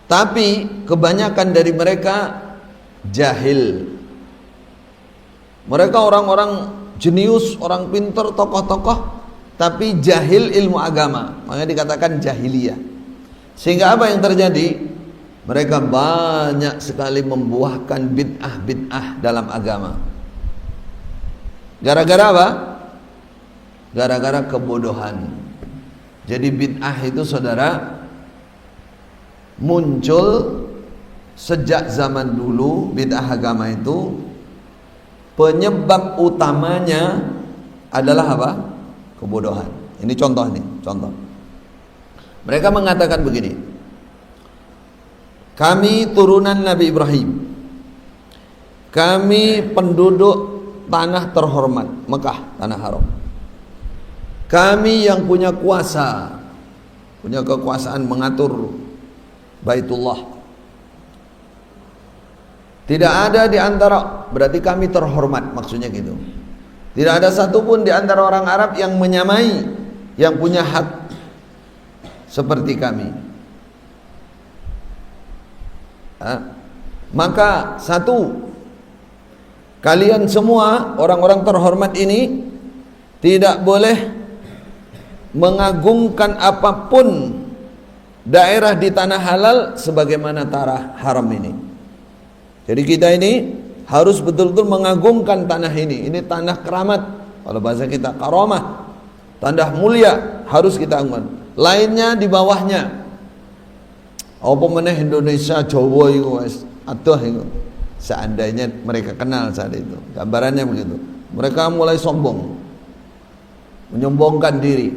Tapi kebanyakan dari mereka jahil. Mereka orang-orang jenius, orang pintar, tokoh-tokoh, tapi jahil ilmu agama. Makanya dikatakan jahiliyah. Sehingga apa yang terjadi? Mereka banyak sekali membuahkan bid'ah-bid'ah dalam agama. Gara-gara apa? Gara-gara kebodohan. Jadi bid'ah itu saudara muncul sejak zaman dulu. Bid'ah agama itu penyebab utamanya adalah apa? Kebodohan. Ini contoh nih, contoh. Mereka mengatakan begini, kami turunan Nabi Ibrahim, kami penduduk tanah terhormat Mekah, tanah haram, kami yang punya kuasa, punya kekuasaan mengatur Baitullah. Tidak ada di antara, berarti kami terhormat, maksudnya gitu. Tidak ada satupun di antara orang Arab yang menyamai, yang punya hak seperti kami. Maka satu, kalian semua orang-orang terhormat ini tidak boleh mengagungkan apapun daerah di tanah halal sebagaimana tanah haram ini. Jadi kita ini harus betul-betul mengagungkan tanah ini. Ini tanah keramat, kalau bahasa kita karamah, tanah mulia, harus kita agungkan. Lainnya di bawahnya. Apa meneh Indonesia, Jawa itu atuh itu. Seandainya mereka kenal saat itu, gambarannya begitu. Mereka mulai sombong, menyombongkan diri.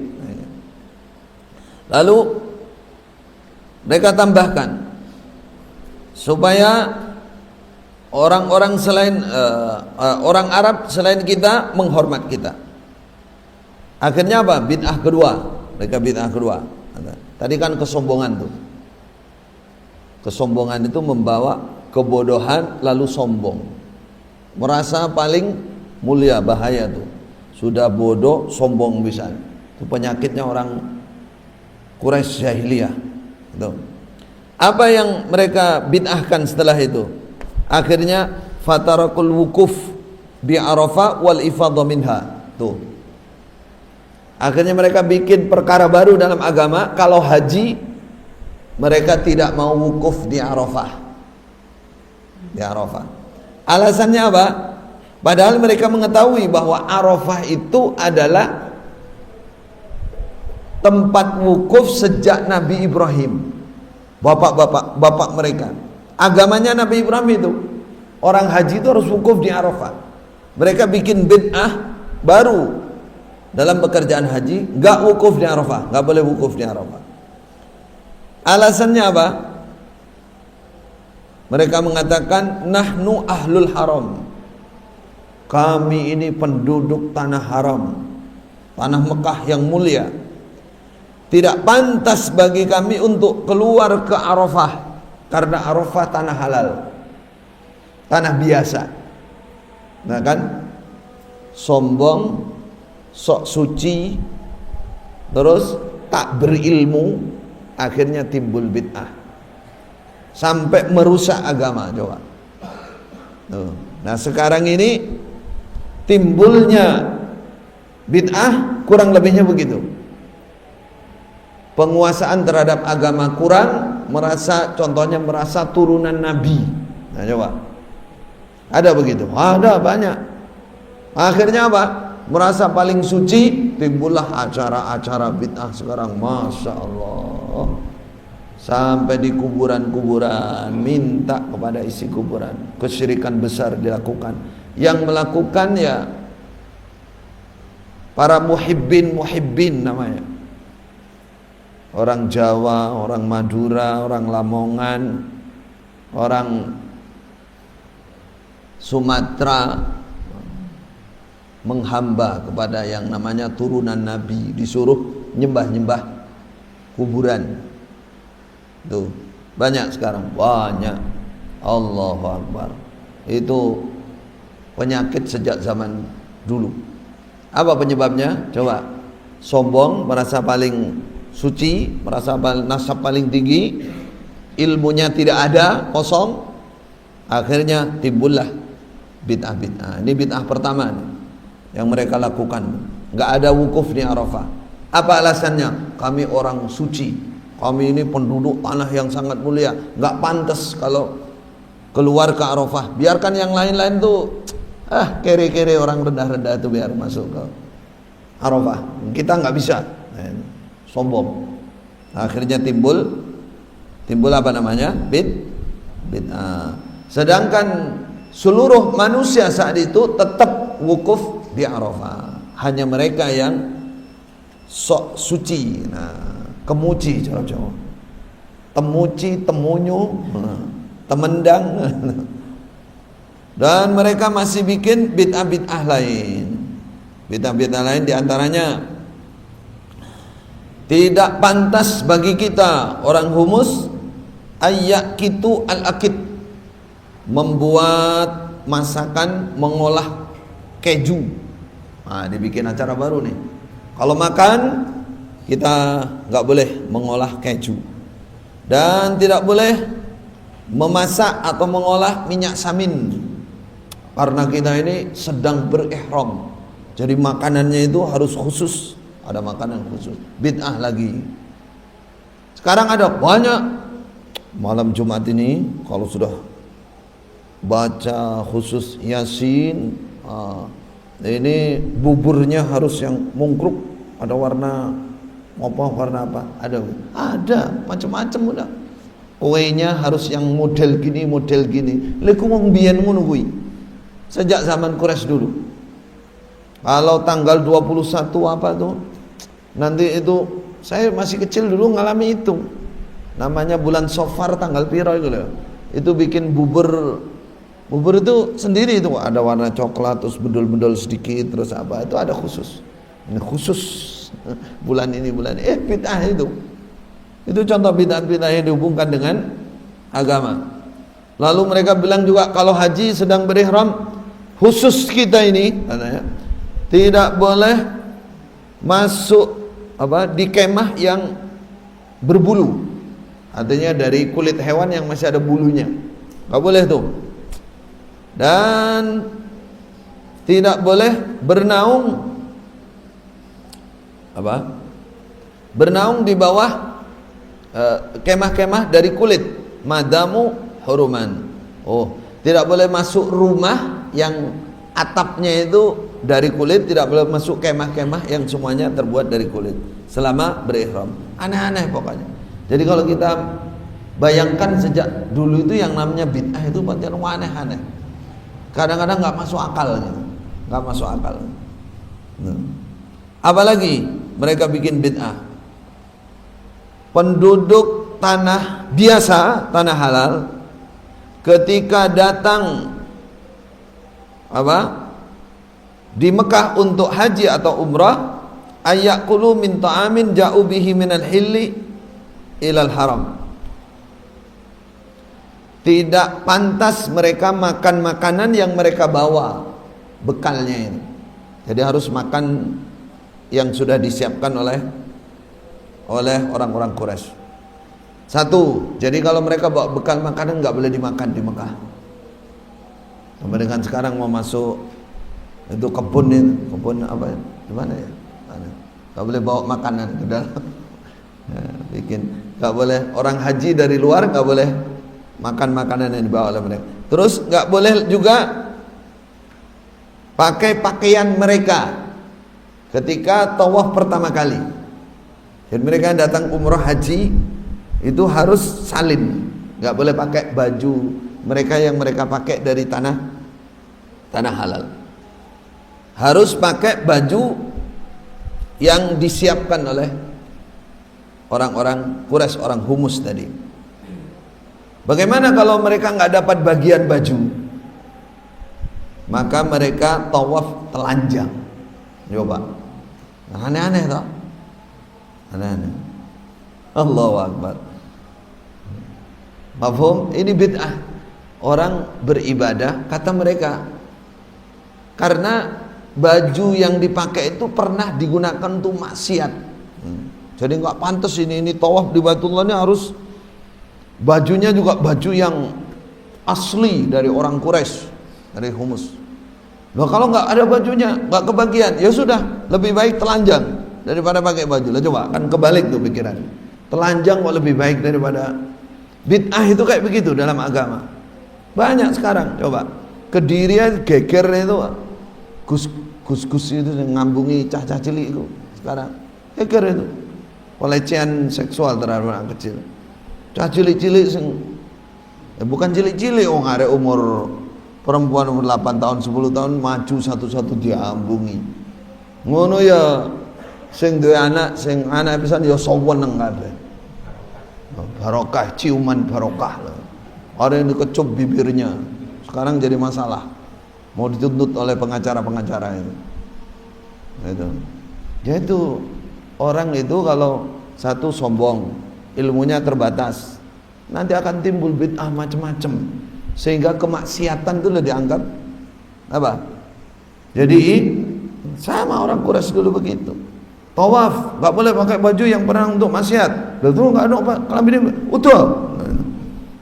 Lalu mereka tambahkan supaya orang-orang selain orang Arab selain kita menghormat kita. Akhirnya apa? Bid'ah kedua. Mereka bid'ah kedua. Tadi kan kesombongan tuh. Kesombongan itu membawa kebodohan lalu sombong. Merasa paling mulia, bahaya tuh. Sudah bodoh, sombong bisa. Itu penyakitnya orang Quraisy jahiliyah. Gitu. Apa yang mereka bid'ahkan setelah itu? Akhirnya fatarakul wukuf bi Arafah wal ifadha minha. Tuh. Akhirnya mereka bikin perkara baru dalam agama, kalau haji mereka tidak mau wukuf di Arafah. Di Arafah. Alasannya apa? Padahal mereka mengetahui bahwa Arafah itu adalah tempat wukuf sejak Nabi Ibrahim. Bapak mereka. Agamanya Nabi Ibrahim itu, orang haji itu harus wukuf di Arafah. Mereka bikin bid'ah baru dalam pekerjaan haji, enggak wukuf di Arafah, enggak boleh wukuf di Arafah. Alasannya apa? Mereka mengatakan nahnu ahlul haram. Kami ini penduduk tanah haram, tanah Mekah yang mulia. Tidak pantas bagi kami untuk keluar ke Arafah, karena Arafah tanah halal, tanah biasa. Nah kan, sombong, sok suci, terus tak berilmu, akhirnya timbul bid'ah sampai merusak agama. Coba. Nah sekarang ini timbulnya bid'ah kurang lebihnya begitu. Penguasaan terhadap agama kurang, contohnya merasa turunan Nabi. Nah coba, ada begitu? Ada banyak. Akhirnya apa? Merasa paling suci, timbullah acara-acara bid'ah sekarang, masya Allah. Sampai di kuburan-kuburan minta kepada isi kuburan, kesyirikan besar dilakukan. Yang melakukan ya para muhibbin namanya. Orang Jawa, orang Madura, orang Lamongan, orang Sumatera menghamba kepada yang namanya turunan Nabi, disuruh nyembah-nyembah kuburan. Tuh, banyak sekarang, banyak. Allahu Akbar. Itu penyakit sejak zaman dulu. Apa penyebabnya? Coba. Sombong, merasa paling suci, merasa nasab paling tinggi, ilmunya tidak ada, kosong. Akhirnya timbullah bid'ah-bid'ah. Ini bid'ah pertama nih, yang mereka lakukan. Enggak ada wukuf di Arafah. Apa alasannya? Kami orang suci, kami ini penduduk tanah yang sangat mulia, enggak pantas kalau keluar ke Arafah. Biarkan yang lain-lain tuh kere-kere orang rendah-rendah itu biar masuk ke Arafah. Kita nggak bisa. Sombong. Akhirnya timbul apa namanya? Bid'ah. Sedangkan seluruh manusia saat itu tetap wukuf di Arafah. Hanya mereka yang sok suci. Kemuci cara Jawa. Temuci, temunyu, temendang. Dan mereka masih bikin bid'ah-bid'ah lain. Bid'ah-bid'ah lain diantaranya, tidak pantas bagi kita orang humus ayyakitu al-akid, membuat masakan mengolah keju. Dibikin acara baru nih. Kalau makan kita nggak boleh mengolah keju, dan tidak boleh memasak atau mengolah minyak samin, karena kita ini sedang berihram. Jadi makanannya itu harus khusus, ada makanan khusus. Bid'ah lagi. Sekarang ada banyak malam Jumat ini kalau sudah baca khusus Yasin, ini buburnya harus yang mungkruk, ada warna apa? Ada macam-macam udah. Kuenya harus yang model gini. Leku wong biyen ngono kuwi. Sejak zaman Quraisy dulu. Kalau tanggal 21 apa tuh? Nanti itu saya masih kecil dulu ngalami itu. Namanya bulan Safar tanggal piro itu loh. Itu bikin bubur itu sendiri itu ada warna coklat terus bedol-bedol sedikit terus apa itu ada khusus. Ini khusus bulan ini bid'ah itu. Itu contoh bid'ah-bid'ah yang dihubungkan dengan agama. Lalu mereka bilang juga kalau haji sedang berihram, khusus kita ini katanya tidak boleh masuk di kemah yang berbulu. Artinya dari kulit hewan yang masih ada bulunya. Enggak boleh tuh. Dan tidak boleh bernaung bernaung di bawah kemah-kemah dari kulit madamu huruman. Tidak boleh masuk rumah yang atapnya itu dari kulit, tidak boleh masuk kemah-kemah yang semuanya terbuat dari kulit selama berihram. Aneh-aneh pokoknya. Jadi kalau kita bayangkan sejak dulu itu yang namanya bid'ah itu pancen aneh-aneh. Kadang-kadang nggak masuk akal gitu. Nggak masuk akal. Apalagi mereka bikin bid'ah. Penduduk tanah biasa, tanah halal, ketika datang di Mekah untuk haji atau umrah, ayyakulu min ta'amin ja'u bihi minal hilli ilal haram. Tidak pantas mereka makan makanan yang mereka bawa bekalnya ini. Jadi harus makan yang sudah disiapkan oleh orang-orang Quraisy. Satu, jadi kalau mereka bawa bekal makanan nggak boleh dimakan di Mekah. Sampai dengan sekarang mau masuk itu kebun apa ya? Di mana ya? Nggak boleh bawa makanan ke dalam. Nggak boleh orang haji dari luar nggak boleh makan makanan yang dibawa oleh mereka. Terus nggak boleh juga pakai pakaian mereka ketika tawaf pertama kali. Jadi mereka yang datang umrah haji itu harus salin, nggak boleh pakai baju mereka yang mereka pakai dari tanah halal. Harus pakai baju yang disiapkan oleh orang-orang Quraisy, orang humus tadi. Bagaimana kalau mereka nggak dapat bagian baju? Maka mereka tawaf telanjang. Coba, aneh-aneh toh? Aneh-aneh. Allahu Akbar. Mafhum? Ini bid'ah. Orang beribadah, kata mereka, karena baju yang dipakai itu pernah digunakan untuk maksiat. Jadi nggak pantas ini tawaf di Baitullah ini harus bajunya juga baju yang asli dari orang Quraisy, dari humus. Loh kalau nggak ada bajunya, nggak kebagian, ya sudah lebih baik telanjang daripada pakai baju. Lah coba kan kebalik tuh pikiran. Telanjang kok lebih baik daripada bid'ah itu kayak begitu dalam agama. Banyak sekarang, coba Kediri geger itu gus-gus itu ngambungi cah-cah cilik itu sekarang geger itu pelecehan seksual terhadap anak kecil. Cah cilik-cilik bukan cilik-cilik, arek umur perempuan umur 8 tahun 10 tahun maju satu-satu diambungi. Ngono ya sing duwe anak, sing anak pisan ya saweneng kabeh. Barokah, ciuman barokah. Ada yang dikecup bibirnya. Sekarang jadi masalah. Mau dituntut oleh pengacara-pengacara itu. Itu. Ya itu orang itu kalau satu sombong, ilmunya terbatas, nanti akan timbul bid'ah macam-macam, sehingga kemaksiatan itu udah dianggap apa? Jadi sama orang Quraisy dulu begitu. Tawaf nggak boleh pakai baju yang pernah untuk maksiat. Lalu nggak ada apa? Kelamin utuh.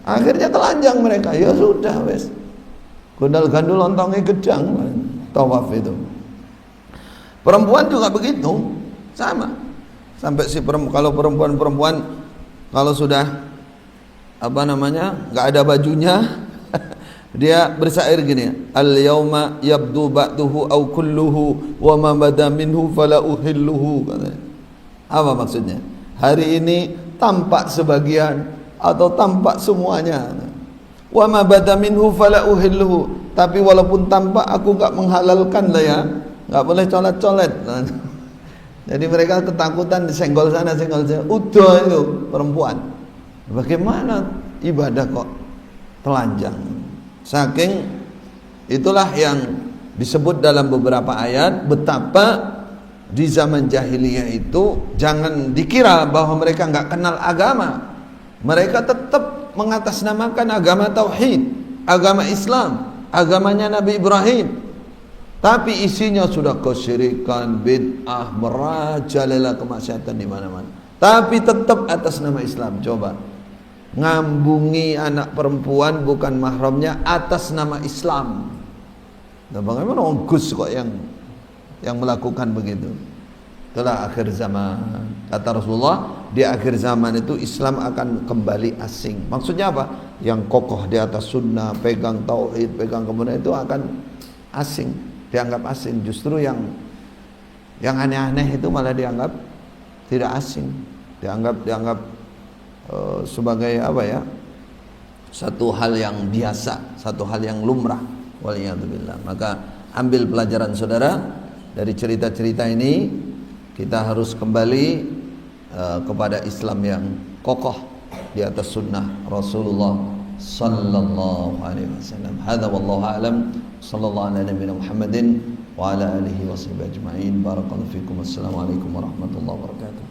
Akhirnya telanjang mereka. Ya sudah wes. Gondal gandul lontongnya gedang. Tawaf itu. Perempuan juga begitu, sama. Sampai si kalau perempuan kalau sudah apa namanya nggak ada bajunya, dia bersair gini, al yauma yabdu ba'duhu aw kulluhu wa ma bada minhu fala uhilluhu. Apa maksudnya? Hari ini tampak sebagian atau tampak semuanya. Wa ma bada minhu fala uhilluhu. Tapi walaupun tampak aku enggak menghalalkan lah ya. Enggak boleh colet-colet. Jadi mereka ketakutan disenggol sana senggol sana. Udah itu perempuan. Bagaimana ibadah kok telanjang? Saking itulah yang disebut dalam beberapa ayat betapa di zaman jahiliyah itu jangan dikira bahwa mereka enggak kenal agama. Mereka tetap mengatasnamakan agama tauhid, agama Islam, agamanya Nabi Ibrahim. Tapi isinya sudah kesyirikan, bid'ah, merajalela kemaksiatan di mana-mana. Tapi tetap atas nama Islam. Coba ngambungi anak perempuan bukan mahramnya atas nama Islam. Nah, bagaimana orang Gus kok yang melakukan begitu? Itulah akhir zaman. Kata Rasulullah, di akhir zaman itu Islam akan kembali asing. Maksudnya apa? Yang kokoh di atas sunnah, pegang tauhid, pegang kemudian itu akan asing, dianggap asing. Justru yang aneh-aneh itu malah dianggap tidak asing, dianggap sebagai apa ya? Satu hal yang biasa, satu hal yang lumrah. Waliyadzubillah. Maka ambil pelajaran saudara dari cerita-cerita ini. Kita harus kembali kepada Islam yang kokoh di atas sunnah Rasulullah sallallahu alaihi wasallam. Hadza wallahu a'lam. Sallallahu ala nabiyina Muhammadin wa ala alihi washabihi ajma'in. Barakallahu fikum. Assalamualaikum warahmatullahi wabarakatuh.